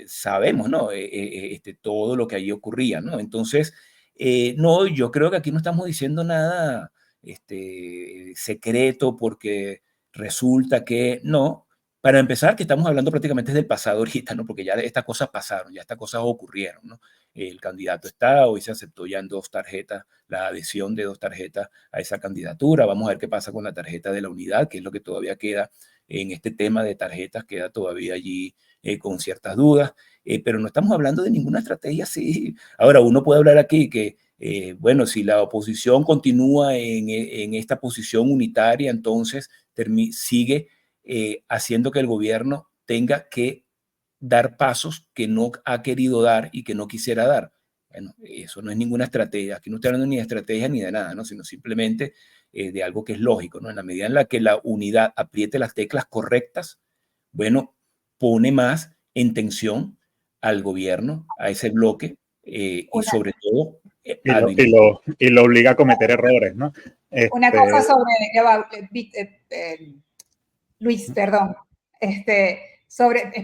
Speaker 3: sabemos, ¿no? Todo lo que allí ocurría, ¿no? Entonces, no, yo creo que aquí no estamos diciendo nada secreto porque resulta que no. Para empezar, que estamos hablando prácticamente del pasado ahorita, ¿no? Porque ya estas cosas pasaron, ya estas cosas ocurrieron, ¿no? El candidato está, hoy se aceptó ya en 2 tarjetas, la adhesión de 2 tarjetas a esa candidatura. Vamos a ver qué pasa con la tarjeta de la unidad, que es lo que todavía queda en este tema de tarjetas, queda todavía allí con ciertas dudas, pero no estamos hablando de ninguna estrategia así. Ahora, uno puede hablar aquí que, bueno, si la oposición continúa en esta posición unitaria, entonces sigue haciendo que el gobierno tenga que dar pasos que no ha querido dar y que no quisiera dar. Bueno, eso no es ninguna estrategia. Aquí no estoy hablando ni de estrategia ni de nada, ¿no? Sino simplemente de algo que es lógico, ¿no? En la medida en la que la unidad apriete las teclas correctas, bueno, pone más en tensión al gobierno, a ese bloque, y sobre todo
Speaker 5: y lo obliga a cometer errores, ¿no?
Speaker 1: Una cosa sobre, Luis, perdón, es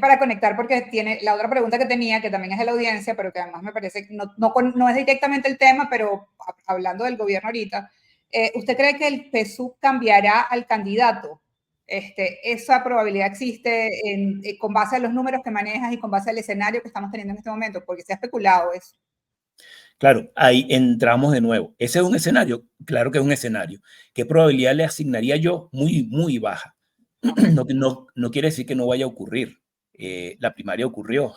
Speaker 1: para conectar porque tiene la otra pregunta que tenía, que también es de la audiencia, pero que además me parece, no es directamente el tema, pero hablando del gobierno ahorita, ¿usted cree que el PSUV cambiará al candidato? ¿Esa probabilidad existe con base a los números que manejas y con base al escenario que estamos teniendo en este momento? Porque se ha especulado eso.
Speaker 3: Claro, ahí entramos de nuevo. Ese es un escenario, claro que es un escenario. ¿Qué probabilidad le asignaría yo? Muy, muy baja. No quiere decir que no vaya a ocurrir. La primaria ocurrió,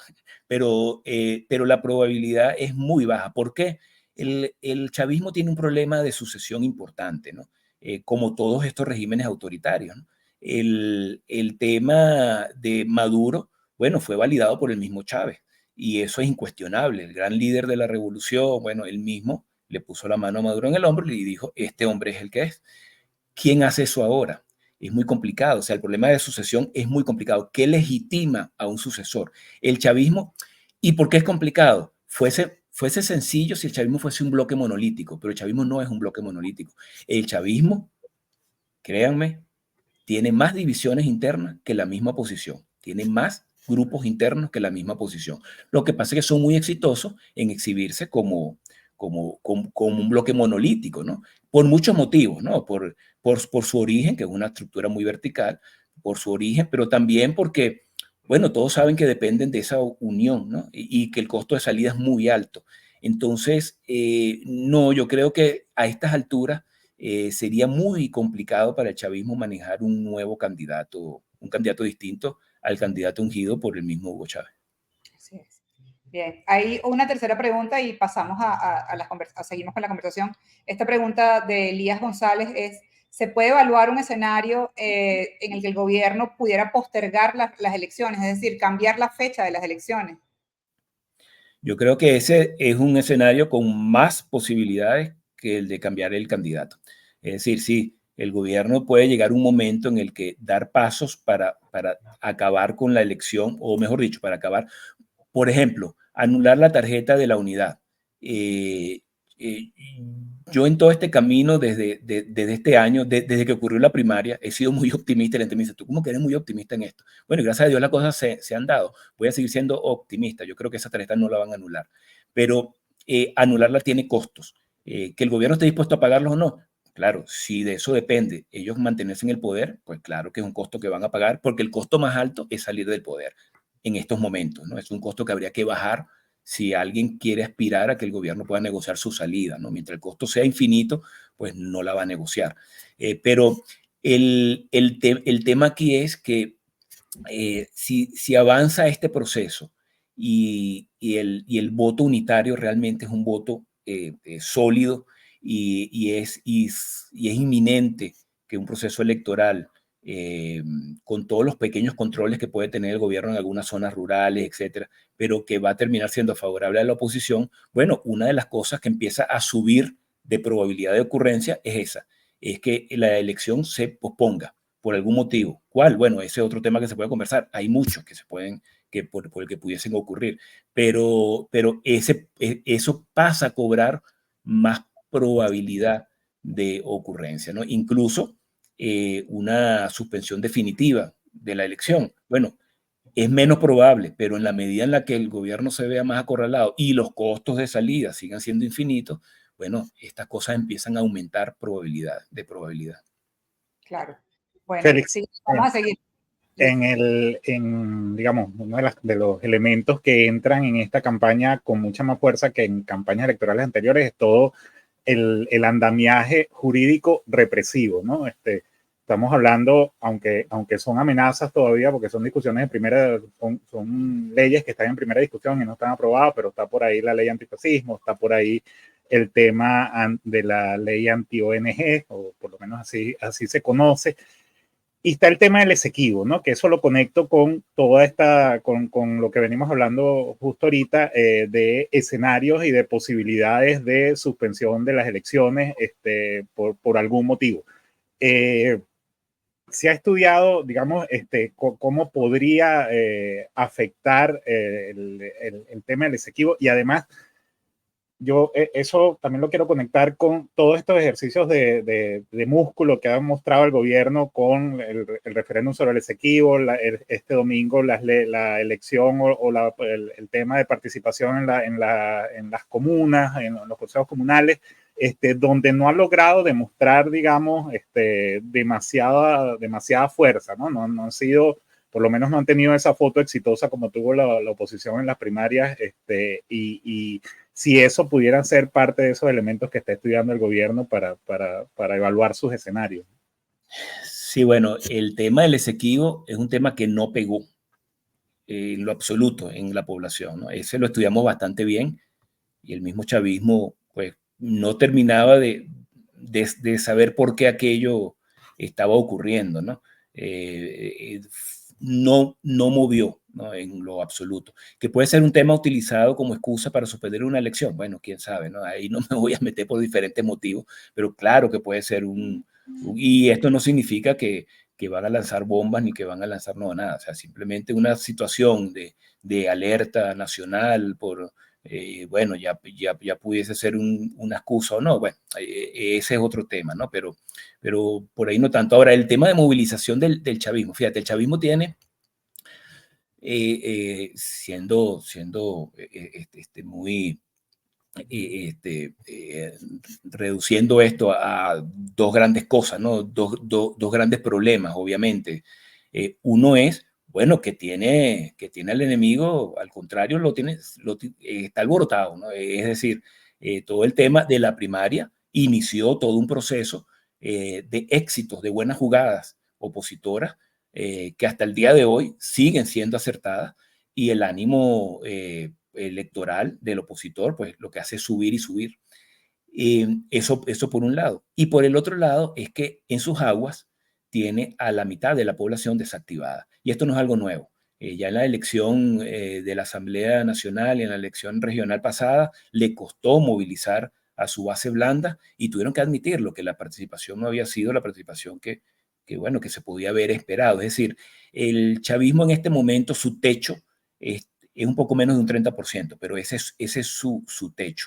Speaker 3: pero la probabilidad es muy baja. ¿Por qué? El chavismo tiene un problema de sucesión importante, ¿no? Como todos estos regímenes autoritarios, ¿no? El tema de Maduro, bueno, fue validado por el mismo Chávez y eso es incuestionable. El gran líder de la revolución, bueno, él mismo le puso la mano a Maduro en el hombro y le dijo, este hombre es el que es. ¿Quién hace eso ahora? Es muy complicado, o sea, el problema de sucesión es muy complicado. ¿Qué legitima a un sucesor? El chavismo, ¿y por qué es complicado? Fuese sencillo si el chavismo fuese un bloque monolítico, pero el chavismo no es un bloque monolítico. El chavismo, créanme, tiene más divisiones internas que la misma oposición, tiene más grupos internos que la misma oposición. Lo que pasa es que son muy exitosos en exhibirse como un bloque monolítico, ¿no? Por muchos motivos, ¿no? Por su origen, que es una estructura muy vertical, por su origen, pero también porque, bueno, todos saben que dependen de esa unión, ¿no? Y que el costo de salida es muy alto. Entonces, no, yo creo que a estas alturas sería muy complicado para el chavismo manejar un nuevo candidato, un candidato distinto al candidato ungido por el mismo Hugo Chávez.
Speaker 1: Así es. Bien, hay una tercera pregunta y pasamos seguimos con la conversación. Esta pregunta de Elías González es, ¿se puede evaluar un escenario en el que el gobierno pudiera postergar las elecciones, es decir, cambiar la fecha de las elecciones?
Speaker 3: Yo creo que ese es un escenario con más posibilidades que el de cambiar el candidato. Es decir, sí, el gobierno puede llegar a un momento en el que dar pasos para acabar con la elección, o mejor dicho, para acabar, por ejemplo, anular la tarjeta de la unidad. Eh, eh, yo en todo este camino, desde este año, desde que ocurrió la primaria, he sido muy optimista. La gente me dice, ¿tú cómo que eres muy optimista en esto? Bueno, y gracias a Dios las cosas se han dado. Voy a seguir siendo optimista. Yo creo que esa tarjeta no la van a anular. Pero anularla tiene costos. Que el gobierno esté dispuesto a pagarlos o no. Claro, si de eso depende ellos mantenerse en el poder, pues claro que es un costo que van a pagar, porque el costo más alto es salir del poder en estos momentos, ¿no? Es un costo que habría que bajar si alguien quiere aspirar a que el gobierno pueda negociar su salida, ¿no? Mientras el costo sea infinito, pues no la va a negociar. Pero el tema aquí es que si avanza este proceso y el voto unitario realmente es un voto sólido y es inminente que un proceso electoral con todos los pequeños controles que puede tener el gobierno en algunas zonas rurales, etcétera, pero que va a terminar siendo favorable a la oposición, bueno, una de las cosas que empieza a subir de probabilidad de ocurrencia es esa, es que la elección se posponga por algún motivo. ¿Cuál? Bueno, ese es otro tema que se puede conversar. Hay muchos que se pueden, por el que pudiesen ocurrir, pero eso pasa a cobrar más probabilidad de ocurrencia, ¿no? Incluso una suspensión definitiva de la elección. Bueno, es menos probable, pero en la medida en la que el gobierno se vea más acorralado y los costos de salida sigan siendo infinitos, bueno, estas cosas empiezan a aumentar de probabilidad.
Speaker 1: Claro. Bueno,
Speaker 5: Félix,
Speaker 1: sí, vamos a seguir.
Speaker 5: Digamos, uno de los elementos que entran en esta campaña con mucha más fuerza que en campañas electorales anteriores es todo el andamiaje jurídico represivo, ¿no? Estamos hablando, aunque son amenazas todavía, porque son discusiones de primera, son leyes que están en primera discusión y no están aprobadas, pero está por ahí la ley antifascismo, está por ahí el tema de la ley anti-ONG, o por lo menos así se conoce. Y está el tema del exequivo, ¿no? Que eso lo conecto con toda con lo que venimos hablando justo ahorita, de escenarios y de posibilidades de suspensión de las elecciones por algún motivo. Se ha estudiado, digamos, cómo podría afectar el tema del exequivo, y además yo eso también lo quiero conectar con todos estos ejercicios de músculo que ha mostrado el gobierno con el referéndum sobre el exequivo, este domingo la elección el tema de participación en las comunas, en los consejos comunales, donde no ha logrado demostrar, digamos, demasiada fuerza, ¿no? No han sido, por lo menos no han tenido esa foto exitosa como tuvo la oposición en las primarias, y si eso pudiera ser parte de esos elementos que está estudiando el gobierno para evaluar sus escenarios.
Speaker 3: Sí, bueno, el tema del exequivo es un tema que no pegó en lo absoluto en la población, ¿no? Ese lo estudiamos bastante bien y el mismo chavismo pues no terminaba de saber por qué aquello estaba ocurriendo, ¿no? No movió, ¿no? En lo absoluto. Que puede ser un tema utilizado como excusa para suspender una elección. Bueno, quién sabe, ¿no? Ahí no me voy a meter por diferentes motivos, pero claro que puede ser y esto no significa que van a lanzar bombas ni que van a lanzar nada. O sea, simplemente una situación de alerta nacional bueno, ya pudiese ser una excusa o no. Bueno, ese es otro tema, ¿no? Pero por ahí no tanto. Ahora, el tema de movilización del chavismo. Fíjate, el chavismo tiene, siendo muy... reduciendo esto a dos grandes cosas, ¿no? Dos grandes problemas, obviamente. Uno es, bueno, que tiene al enemigo, al contrario, está alborotado, ¿no? Es decir, todo el tema de la primaria inició todo un proceso de éxitos, de buenas jugadas opositoras, que hasta el día de hoy siguen siendo acertadas, y el ánimo electoral del opositor, pues lo que hace es subir y subir. Eso por un lado. Y por el otro lado es que en sus aguas tiene a la mitad de la población desactivada. Y esto no es algo nuevo. Ya en la elección de la Asamblea Nacional y en la elección regional pasada, le costó movilizar a su base blanda y tuvieron que admitirlo, que la participación no había sido la participación que se podía haber esperado. Es decir, el chavismo en este momento, su techo es un poco menos de un 30%, pero ese es su techo.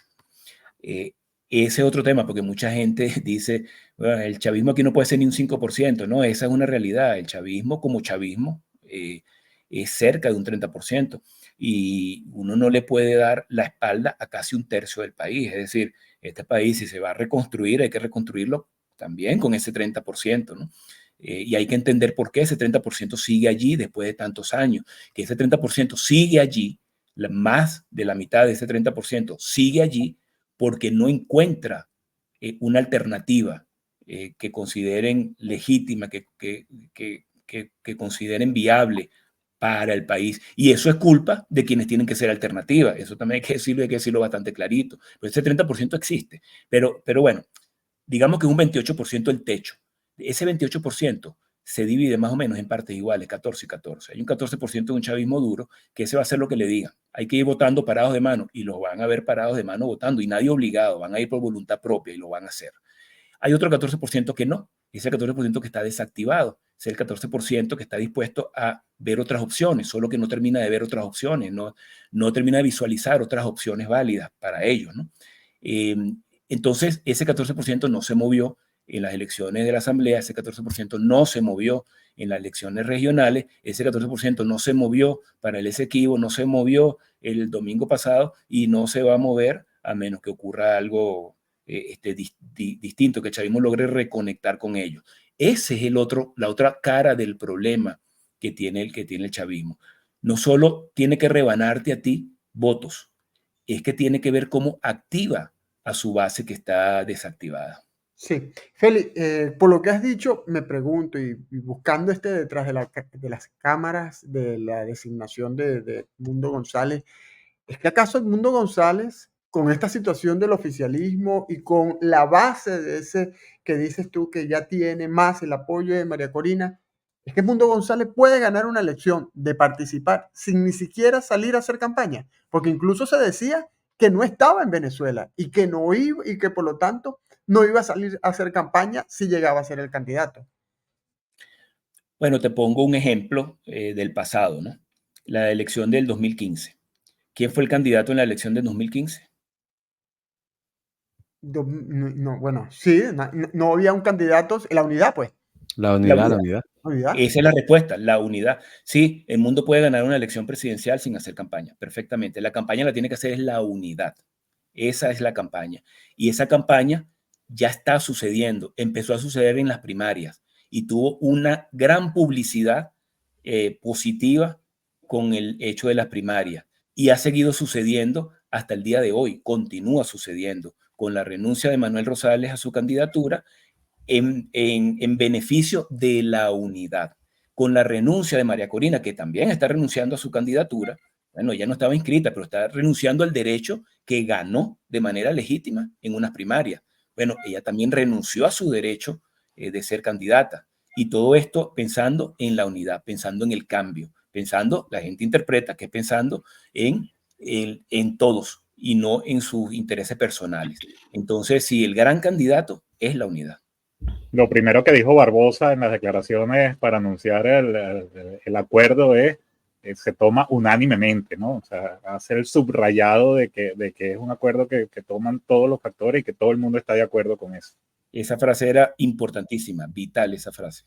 Speaker 3: Ese es otro tema, porque mucha gente dice, bueno, el chavismo aquí no puede ser ni un 5%, ¿no? Esa es una realidad. El chavismo como chavismo es cerca de un 30%, y uno no le puede dar la espalda a casi un tercio del país. Es decir, este país, si se va a reconstruir, hay que reconstruirlo también con ese 30%, ¿no? Y hay que entender por qué ese 30% sigue allí después de tantos años, que ese 30% sigue allí, más de la mitad de ese 30% sigue allí porque no encuentra una alternativa que consideren legítima, que consideren viable para el país. Y eso es culpa de quienes tienen que ser alternativa. Eso también hay que decirlo bastante clarito. Pero ese 30% existe. Pero bueno, digamos que es un 28% el techo. Ese 28% se divide más o menos en partes iguales, 14 y 14. Hay un 14% de un chavismo duro, que ese va a ser lo que le digan. Hay que ir votando parados de mano, y los van a ver parados de mano votando, y nadie obligado, van a ir por voluntad propia y lo van a hacer. Hay otro 14% que no, ese 14% que está desactivado, es el 14% que está dispuesto a ver otras opciones, solo que no termina de ver otras opciones, no termina de visualizar otras opciones válidas para ellos, ¿no? Entonces, ese 14% no se movió en las elecciones de la Asamblea, ese 14% no se movió en las elecciones regionales, ese 14% no se movió para el Esequibo, no se movió el domingo pasado, y no se va a mover a menos que ocurra algo distinto, que el chavismo logre reconectar con ellos. Ese es la otra cara del problema que tiene el chavismo. No solo tiene que rebanarte a ti votos, es que tiene que ver cómo activa a su base que está desactivada.
Speaker 4: Sí, Feli, por lo que has dicho, me pregunto, y buscando detrás de las cámaras de la designación de Edmundo González, ¿es que acaso Edmundo González, con esta situación del oficialismo y con la base de ese que dices tú que ya tiene más el apoyo de María Corina, es que Edmundo González puede ganar una elección de participar sin ni siquiera salir a hacer campaña? Porque incluso se decía que no estaba en Venezuela y que no iba, y que por lo tanto no iba a salir a hacer campaña si llegaba a ser el candidato.
Speaker 3: Bueno, te pongo un ejemplo del pasado, ¿no? La elección del 2015. ¿Quién fue el candidato en la elección del 2015?
Speaker 4: No, bueno, sí, no había un candidato, la unidad, pues.
Speaker 2: La unidad.
Speaker 3: Esa es la respuesta, la unidad. Sí, el mundo puede ganar una elección presidencial sin hacer campaña, perfectamente. La campaña la tiene que hacer es la unidad. Esa es la campaña. Y esa campaña ya está sucediendo. Empezó a suceder en las primarias y tuvo una gran publicidad positiva con el hecho de las primarias. Y ha seguido sucediendo hasta el día de hoy. Continúa sucediendo con la renuncia de Manuel Rosales a su candidatura en beneficio de la unidad. Con la renuncia de María Corina, que también está renunciando a su candidatura, bueno, ya no estaba inscrita, pero está renunciando al derecho que ganó de manera legítima en unas primarias. Bueno, ella también renunció a su derecho de ser candidata. Y todo esto pensando en la unidad, pensando en el cambio, pensando, la gente interpreta que es pensando en todos y no en sus intereses personales. Entonces, sí, el gran candidato es la unidad.
Speaker 5: Lo primero que dijo Barbosa en las declaraciones para anunciar el acuerdo es se toma unánimemente, ¿no? O sea, hacer el subrayado de que es un acuerdo que toman todos los factores y que todo el mundo está de acuerdo con eso.
Speaker 3: Esa frase era importantísima, vital esa frase.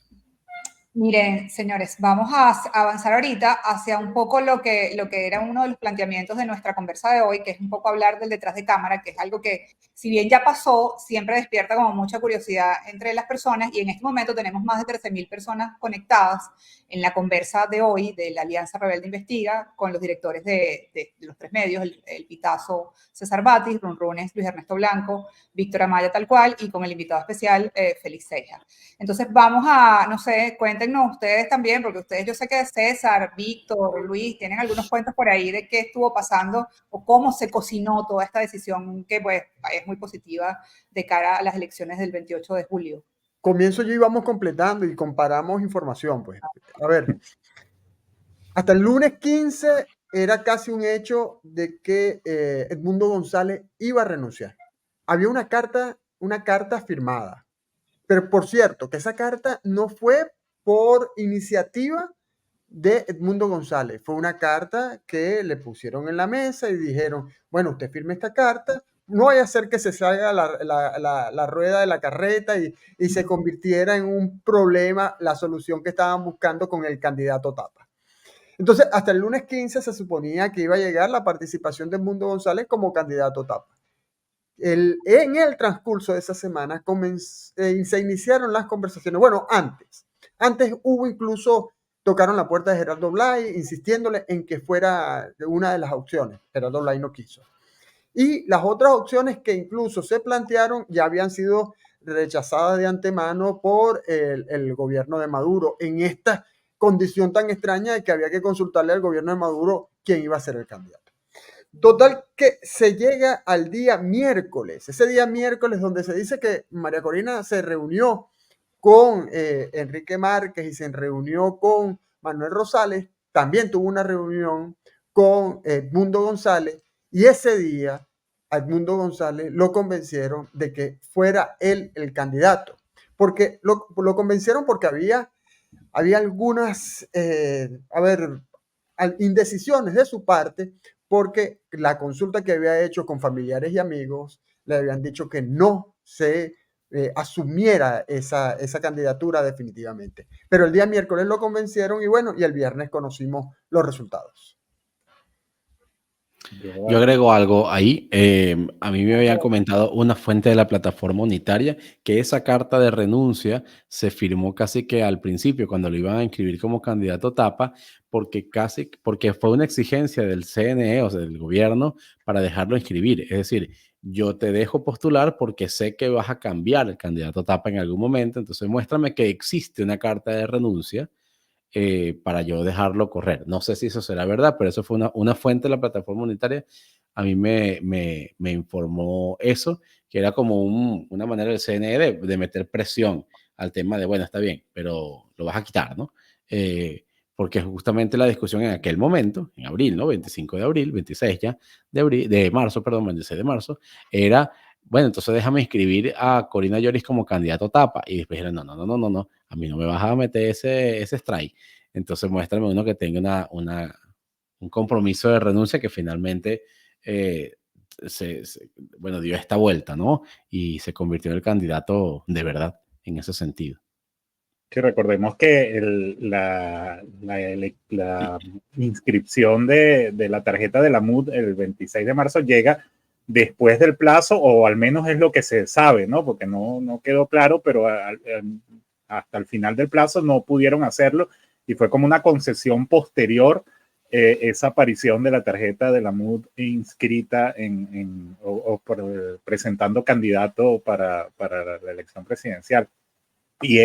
Speaker 1: Miren, señores, vamos a avanzar ahorita hacia un poco lo que era uno de los planteamientos de nuestra conversa de hoy, que es un poco hablar del detrás de cámara, que es algo que, si bien ya pasó, siempre despierta como mucha curiosidad entre las personas, y en este momento tenemos más de 13.000 personas conectadas en la conversa de hoy de la Alianza Rebelde Investiga con los directores de los 3 medios, el Pitazo César Batis, Runrunes Luis Ernesto Blanco, Víctor Amaya tal cual, y con el invitado especial Félix Ceja. Entonces vamos a, no sé, cuéntenos ustedes también, porque ustedes, yo sé que César, Víctor, Luis, tienen algunos cuentos por ahí de qué estuvo pasando o cómo se cocinó toda esta decisión que pues es muy positiva de cara a las elecciones del 28 de julio.
Speaker 4: Comienzo yo y vamos completando y comparamos información, pues. A ver, hasta el lunes 15 era casi un hecho de que Edmundo González iba a renunciar. Había una carta firmada. Pero por cierto, que esa carta no fue por iniciativa de Edmundo González. Fue una carta que le pusieron en la mesa y dijeron, bueno, usted firme esta carta, no vaya a ser que se salga la rueda de la carreta y se convirtiera en un problema la solución que estaban buscando con el candidato Tapa. Entonces, hasta el lunes 15 se suponía que iba a llegar la participación de Edmundo González como candidato Tapa. En el transcurso de esa semana se iniciaron las conversaciones. Bueno, antes hubo incluso, tocaron la puerta de Gerardo Blay, insistiéndole en que fuera una de las opciones. Gerardo Blay no quiso. Y las otras opciones que incluso se plantearon ya habían sido rechazadas de antemano por el gobierno de Maduro, en esta condición tan extraña de que había que consultarle al gobierno de Maduro quién iba a ser el candidato. Total que se llega al día miércoles, ese día miércoles donde se dice que María Corina se reunió con Enrique Márquez y se reunió con Manuel Rosales, también tuvo una reunión con Edmundo González, y ese día a Edmundo González lo convencieron de que fuera él el candidato, porque lo convencieron porque había algunas, indecisiones de su parte, porque la consulta que había hecho con familiares y amigos le habían dicho que no se asumiera esa candidatura definitivamente. Pero el día miércoles lo convencieron y bueno, y el viernes conocimos los resultados.
Speaker 2: Yo agrego algo ahí. A mí me habían comentado una fuente de la plataforma unitaria que esa carta de renuncia se firmó casi que al principio, cuando lo iban a inscribir como candidato Tapa, porque fue una exigencia del CNE, o sea, del gobierno, para dejarlo inscribir. Es decir, yo te dejo postular porque sé que vas a cambiar el candidato Tapa en algún momento, entonces muéstrame que existe una carta de renuncia para yo dejarlo correr. No sé si eso será verdad, pero eso fue una fuente de la plataforma unitaria. A mí me informó eso, que era como una manera del CNE de meter presión al tema de, bueno, está bien, pero lo vas a quitar, ¿no? Porque justamente la discusión en aquel momento, en abril, ¿no? 25 de abril, 26 ya de marzo, perdón, 26 de marzo, era, bueno, entonces déjame inscribir a Corina Yoris como candidato Tapa. Y después dijeron, no, a mí no me vas a meter ese strike. Entonces muéstrame uno que tenga un compromiso de renuncia que finalmente dio esta vuelta, ¿no? Y se convirtió en el candidato de verdad en ese sentido.
Speaker 5: Que recordemos que la inscripción de la tarjeta de la MUD el 26 de marzo llega después del plazo, o al menos es lo que se sabe, ¿no? Porque no quedó claro, pero hasta el final del plazo no pudieron hacerlo y fue como una concesión posterior esa aparición de la tarjeta de la MUD inscrita presentando candidato para la elección presidencial. Y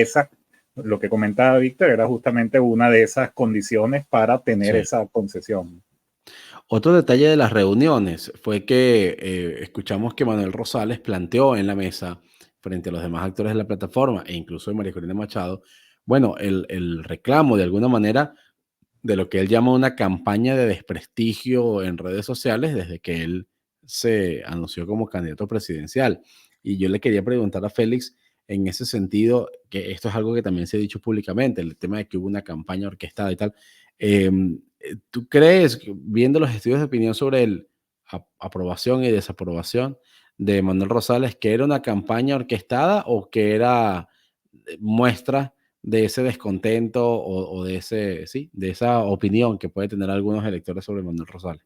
Speaker 5: lo que comentaba Víctor, era justamente una de esas condiciones para tener esa concesión.
Speaker 2: Otro detalle de las reuniones fue que escuchamos que Manuel Rosales planteó en la mesa, frente a los demás actores de la plataforma, e incluso de María Corina Machado, bueno, el reclamo de alguna manera de lo que él llama una campaña de desprestigio en redes sociales desde que él se anunció como candidato presidencial. Y yo le quería preguntar a Félix en ese sentido, que esto es algo que también se ha dicho públicamente, el tema de que hubo una campaña orquestada y tal. ¿Tú crees, viendo los estudios de opinión sobre el aprobación y desaprobación de Manuel Rosales, que era una campaña orquestada o que era muestra de ese descontento o de ese, sí, de esa opinión que puede tener algunos electores sobre Manuel Rosales?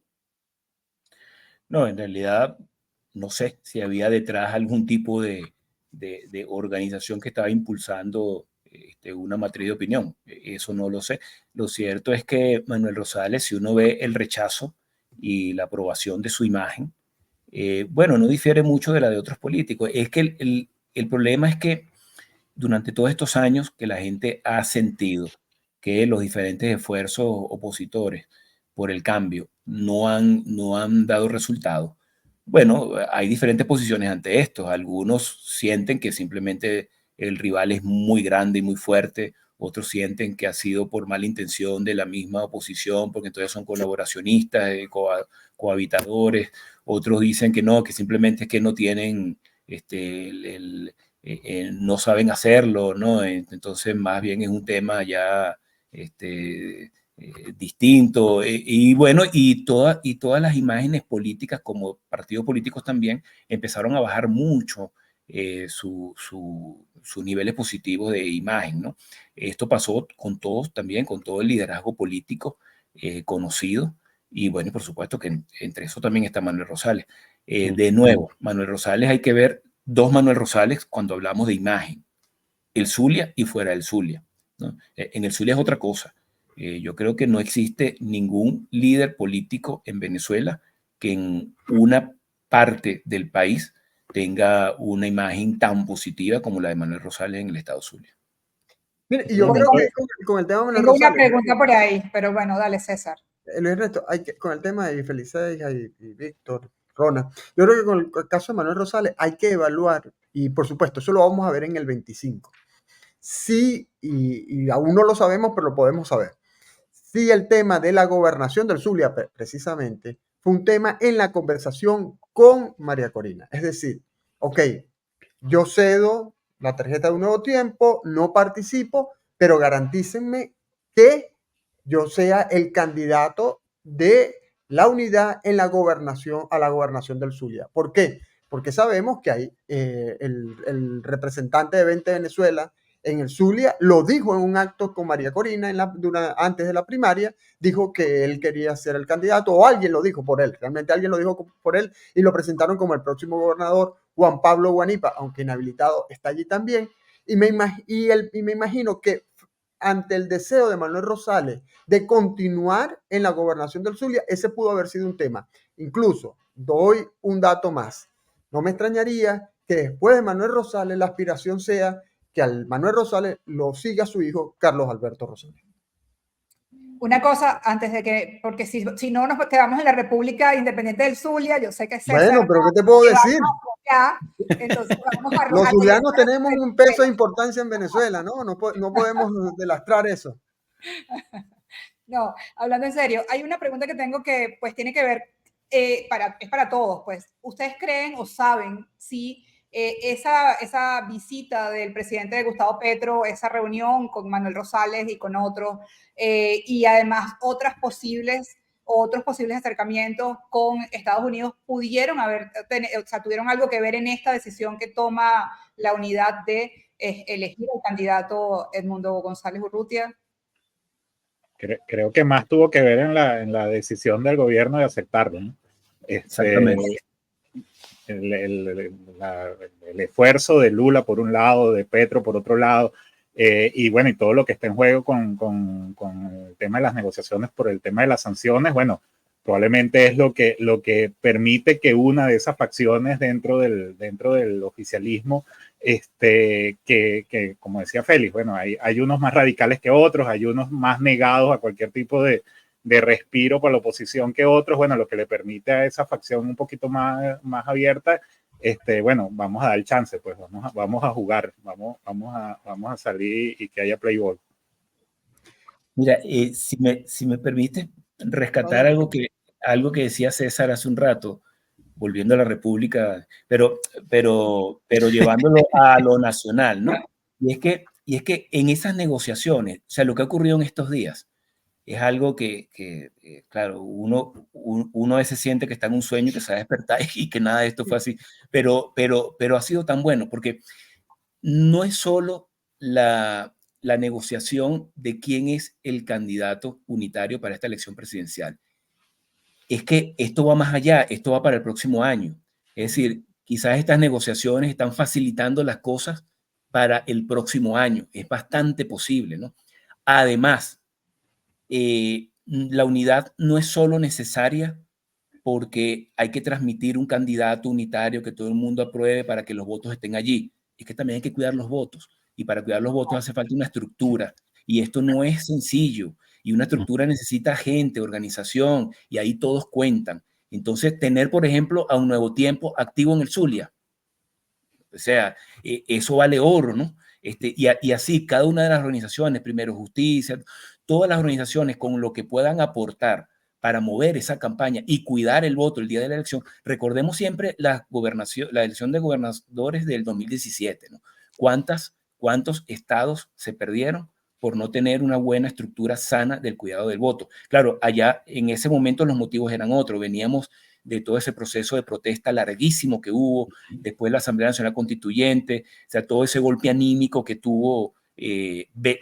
Speaker 3: No, en realidad no sé si había detrás algún tipo de organización que estaba impulsando una matriz de opinión. Eso no lo sé. Lo cierto es que Manuel Rosales, si uno ve el rechazo y la aprobación de su imagen, bueno, no difiere mucho de la de otros políticos. Es que el problema es que durante todos estos años que la gente ha sentido que los diferentes esfuerzos opositores por el cambio no han dado resultado. Bueno, hay diferentes posiciones ante esto. Algunos sienten que simplemente el rival es muy grande y muy fuerte. Otros sienten que ha sido por mala intención de la misma oposición, porque entonces son colaboracionistas, cohabitadores. Otros dicen que no, que simplemente es que no tienen no saben hacerlo, ¿no? Entonces, más bien es un tema ya distinto. Y bueno, y todas las imágenes políticas, como partidos políticos también, empezaron a bajar mucho sus niveles positivos de imagen, ¿no? Esto pasó con todos también, con todo el liderazgo político conocido. Y bueno, por supuesto que entre eso también está Manuel Rosales. De nuevo, Manuel Rosales, hay que ver dos Manuel Rosales cuando hablamos de imagen, el Zulia y fuera del Zulia, ¿no? En el Zulia es otra cosa. Yo creo que no existe ningún líder político en Venezuela que en una parte del país tenga una imagen tan positiva como la de Manuel Rosales en el estado Zulia.
Speaker 4: Mire, y yo creo que con el tema de Manuel
Speaker 1: Tengo una
Speaker 4: Rosales,
Speaker 1: pregunta por ahí, pero bueno, dale, César.
Speaker 4: Luis Ernesto, con el tema de Feliceja y Víctor, Rona, yo creo que con el caso de Manuel Rosales hay que evaluar, y por supuesto, eso lo vamos a ver en el 25. Sí, y aún no lo sabemos, pero lo podemos saber. Sí, el tema de la gobernación del Zulia, precisamente, fue un tema en la conversación con María Corina. Es decir, ok, yo cedo la tarjeta de un nuevo tiempo, no participo, pero garantícenme que yo sea el candidato de la unidad en la gobernación, a la gobernación del Zulia. ¿Por qué? Porque sabemos que hay el representante de 20 Venezuela en el Zulia, lo dijo en un acto con María Corina antes de la primaria, dijo que él quería ser el candidato, o alguien lo dijo por él, realmente alguien lo dijo por él, y lo presentaron como el próximo gobernador. Juan Pablo Guanipa, aunque inhabilitado, está allí también, y me imagino que ante el deseo de Manuel Rosales de continuar en la gobernación del Zulia, ese pudo haber sido un tema. Incluso, doy un dato más, no me extrañaría que después de Manuel Rosales la aspiración sea que al Manuel Rosales lo siga su hijo Carlos Alberto Rosales.
Speaker 1: Una cosa antes de que, porque si no nos quedamos en la República Independiente del Zulia, yo sé que César.
Speaker 4: Bueno, pero ¿qué te puedo decir?
Speaker 1: Allá, entonces vamos a
Speaker 4: los zulianos tenemos un peso de importancia en Venezuela, ¿no? No podemos delastrar eso.
Speaker 1: No, hablando en serio, hay una pregunta que tengo que pues tiene que ver, es para todos, pues, ¿ustedes creen o saben si esa visita del presidente Gustavo Petro, esa reunión con Manuel Rosales y con otros, y además otros posibles acercamientos con Estados Unidos tuvieron algo que ver en esta decisión que toma la unidad de elegir al candidato Edmundo González Urrutia?
Speaker 5: Creo que más tuvo que ver en la decisión del gobierno de aceptarlo, ¿no?
Speaker 3: Exactamente.
Speaker 5: El esfuerzo de Lula por un lado, de Petro por otro lado, y bueno, y todo lo que está en juego con el tema de las negociaciones por el tema de las sanciones, bueno, probablemente es lo que permite que una de esas facciones dentro del oficialismo, que como decía Félix, bueno, hay unos más radicales que otros, hay unos más negados a cualquier tipo de respiro por la oposición que otros, bueno, lo que le permite a esa facción un poquito más abierta, bueno, vamos a dar el chance, pues vamos a jugar, vamos a salir y que haya play ball.
Speaker 3: Mira, si me permite rescatar algo que decía César hace un rato, volviendo a la República, pero llevándolo a lo nacional, ¿no? Y es que en esas negociaciones, o sea, lo que ha ocurrido en estos días, es algo claro, uno a veces siente que está en un sueño, que se va a despertar y que nada de esto fue así, pero ha sido tan bueno porque no es solo la negociación de quién es el candidato unitario para esta elección presidencial. Es que esto va más allá, esto va para el próximo año. Es decir, quizás estas negociaciones están facilitando las cosas para el próximo año. Es bastante posible, ¿no? Además, la unidad no es solo necesaria porque hay que transmitir un candidato unitario que todo el mundo apruebe para que los votos estén allí. Es que también hay que cuidar los votos. Y para cuidar los votos hace falta una estructura. Y esto no es sencillo. Y una estructura necesita gente, organización, y ahí todos cuentan. Entonces, tener, por ejemplo, a Un Nuevo Tiempo activo en el Zulia, o sea, eso vale oro, ¿no? Y así, cada una de las organizaciones, Primero Justicia, todas las organizaciones con lo que puedan aportar para mover esa campaña y cuidar el voto el día de la elección. Recordemos siempre la elección de gobernadores del 2017, ¿no? ¿Cuántos estados se perdieron por no tener una buena estructura sana del cuidado del voto? Claro, allá en ese momento los motivos eran otros. Veníamos de todo ese proceso de protesta larguísimo que hubo, después la Asamblea Nacional Constituyente, o sea, todo ese golpe anímico que tuvo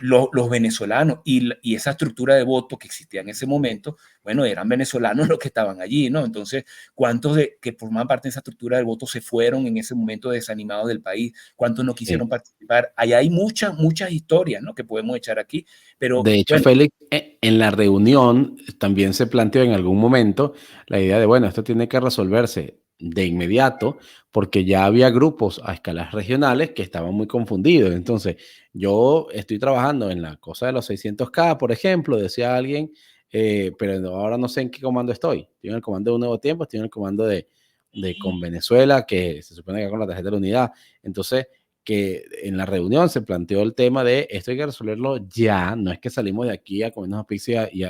Speaker 3: los venezolanos y esa estructura de voto que existía en ese momento, bueno, eran venezolanos los que estaban allí, ¿no? Entonces, ¿cuántos que formaban parte de esa estructura del voto se fueron en ese momento desanimados del país? ¿Cuántos no quisieron participar? Allá hay muchas historias, ¿no? Que podemos echar aquí, pero...
Speaker 2: De hecho, bueno, Félix, en la reunión también se planteó en algún momento la idea de, bueno, esto tiene que resolverse de inmediato porque ya había grupos a escalas regionales que estaban muy confundidos. Entonces, yo estoy trabajando en la cosa de los 600K, por ejemplo, decía alguien, pero ahora no sé en qué comando estoy. Estoy en el comando de Un Nuevo Tiempo, estoy en el comando de con Venezuela, que se supone que con la tarjeta de la unidad. Entonces, que en la reunión se planteó el tema de esto hay que resolverlo ya, no es que salimos de aquí a comernos pizza y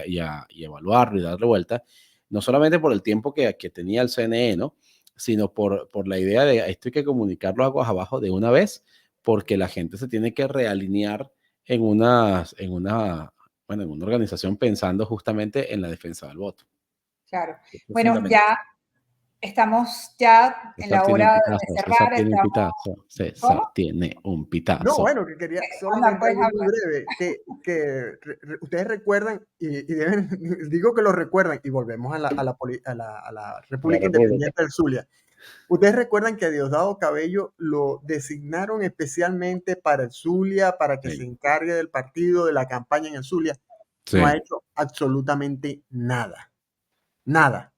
Speaker 2: evaluarlo y darle vuelta, no solamente por el tiempo que tenía el CNE, ¿no? Sino por la idea de esto hay que comunicarlo aguas abajo de una vez, porque la gente se tiene que realinear en una organización pensando justamente en la defensa del voto.
Speaker 1: Claro. Bueno, ya estamos ya en la hora de cerrar.
Speaker 2: César tiene un pitazo.
Speaker 4: No, bueno, que quería solamente algo muy breve, que ustedes recuerdan, y deben, digo que lo recuerdan, y volvemos a la República Independiente del Zulia. Ustedes recuerdan que a Diosdado Cabello lo designaron especialmente para el Zulia, para que se encargue del partido, de la campaña en el Zulia. Sí. No ha hecho absolutamente nada. Nada.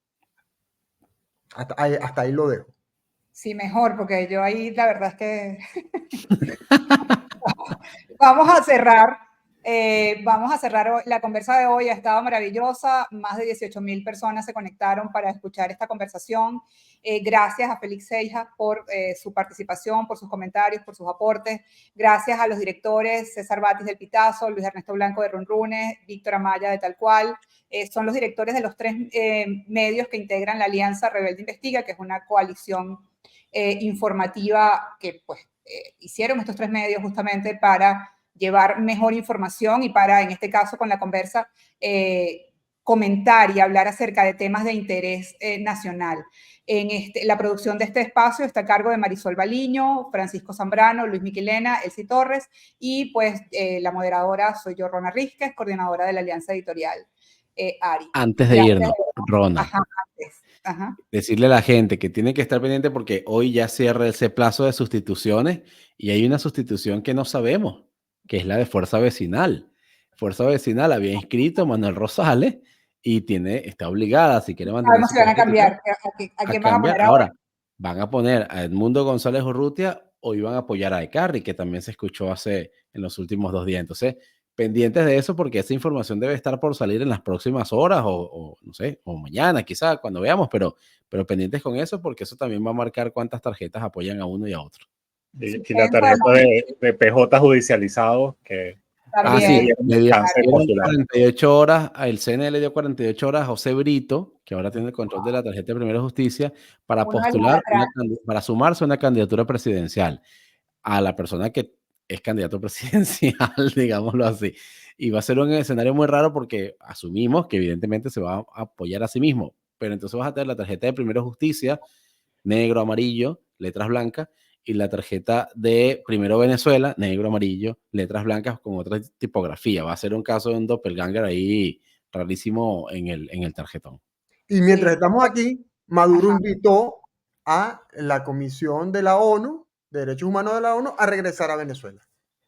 Speaker 4: Hasta ahí lo dejo.
Speaker 1: Sí, mejor, porque yo ahí la verdad es que... Vamos a cerrar. La conversa de hoy ha estado maravillosa. Más de 18,000 personas se conectaron para escuchar esta conversación. Gracias a Félix Seijas por su participación, por sus comentarios, por sus aportes. Gracias a los directores César Batis del Pitazo, Luis Ernesto Blanco de Runrunes, Víctor Amaya de Tal Cual. Son los directores de los 3 medios que integran la Alianza Rebelde Investiga, que es una coalición informativa que pues hicieron estos 3 medios justamente para llevar mejor información y para, en este caso, con la conversa, comentar y hablar acerca de temas de interés nacional. La producción de este espacio está a cargo de Marisol Baliño, Francisco Zambrano, Luis Miquelena, Elsie Torres, y pues la moderadora soy yo, Rona Rísquez, coordinadora de la Alianza Editorial ARI.
Speaker 2: Antes de irnos, Rona. Ajá, antes. Ajá. Decirle a la gente que tiene que estar pendiente porque hoy ya cierra ese plazo de sustituciones y hay una sustitución que no sabemos, que es la de Fuerza Vecinal. Fuerza Vecinal había inscrito a Manuel Rosales y está obligada, si quiere mantener.
Speaker 1: Sabemos si van a cambiar. ¿A quién van a poner ahora?
Speaker 2: Van a poner a Edmundo González Urrutia o iban a apoyar a Ecarri, que también se escuchó en los últimos 2 días. Entonces, pendientes de eso porque esa información debe estar por salir en las próximas horas o no sé, o mañana quizá cuando veamos, pero pendientes con eso porque eso también va a marcar cuántas tarjetas apoyan a uno y a otro.
Speaker 5: Y la tarjeta de PJ judicializado que...
Speaker 2: sí, le dio 48 horas, el CNE le dio 48 horas a José Brito, que ahora tiene el control de la tarjeta de Primera Justicia, para postular, para sumarse a una candidatura presidencial a la persona que es candidato presidencial, digámoslo así. Y va a ser un escenario muy raro porque asumimos que evidentemente se va a apoyar a sí mismo. Pero entonces vas a tener la tarjeta de Primero Justicia, negro, amarillo, letras blancas, y la tarjeta de Primero Venezuela, negro, amarillo, letras blancas con otra tipografía. Va a ser un caso de un doppelganger ahí rarísimo en el tarjetón.
Speaker 4: Y mientras
Speaker 1: Sí.
Speaker 4: estamos aquí, Maduro
Speaker 1: Ajá.
Speaker 4: invitó a la Comisión de la ONU, de Derechos Humanos de la ONU, a regresar a Venezuela.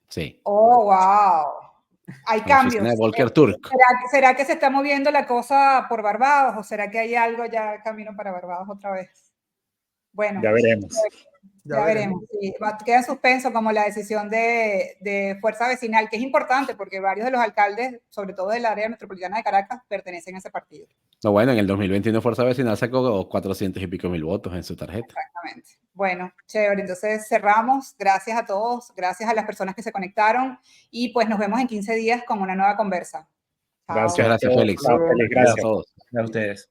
Speaker 2: Sí.
Speaker 1: Oh, wow. Hay
Speaker 2: A la oficina
Speaker 1: cambios.
Speaker 2: de Volker Turk.
Speaker 1: ¿Será que se está moviendo la cosa por Barbados o será que hay algo ya camino para Barbados otra vez? Bueno,
Speaker 5: Ya veremos.
Speaker 1: ya veremos. Sí, queda en suspenso como la decisión de Fuerza Vecinal, que es importante porque varios de los alcaldes, sobre todo del área metropolitana de Caracas, pertenecen a ese partido.
Speaker 2: No, bueno, en el 2021 Fuerza Vecinal sacó 400 y pico mil votos en su tarjeta.
Speaker 1: Exactamente. Bueno, chévere. Entonces cerramos. Gracias a todos. Gracias a las personas que se conectaron. Y pues nos vemos en 15 días con una nueva conversa. Chao.
Speaker 2: Muchas gracias, Félix.
Speaker 5: Chao, Félix, gracias.
Speaker 2: A todos.
Speaker 3: A ustedes.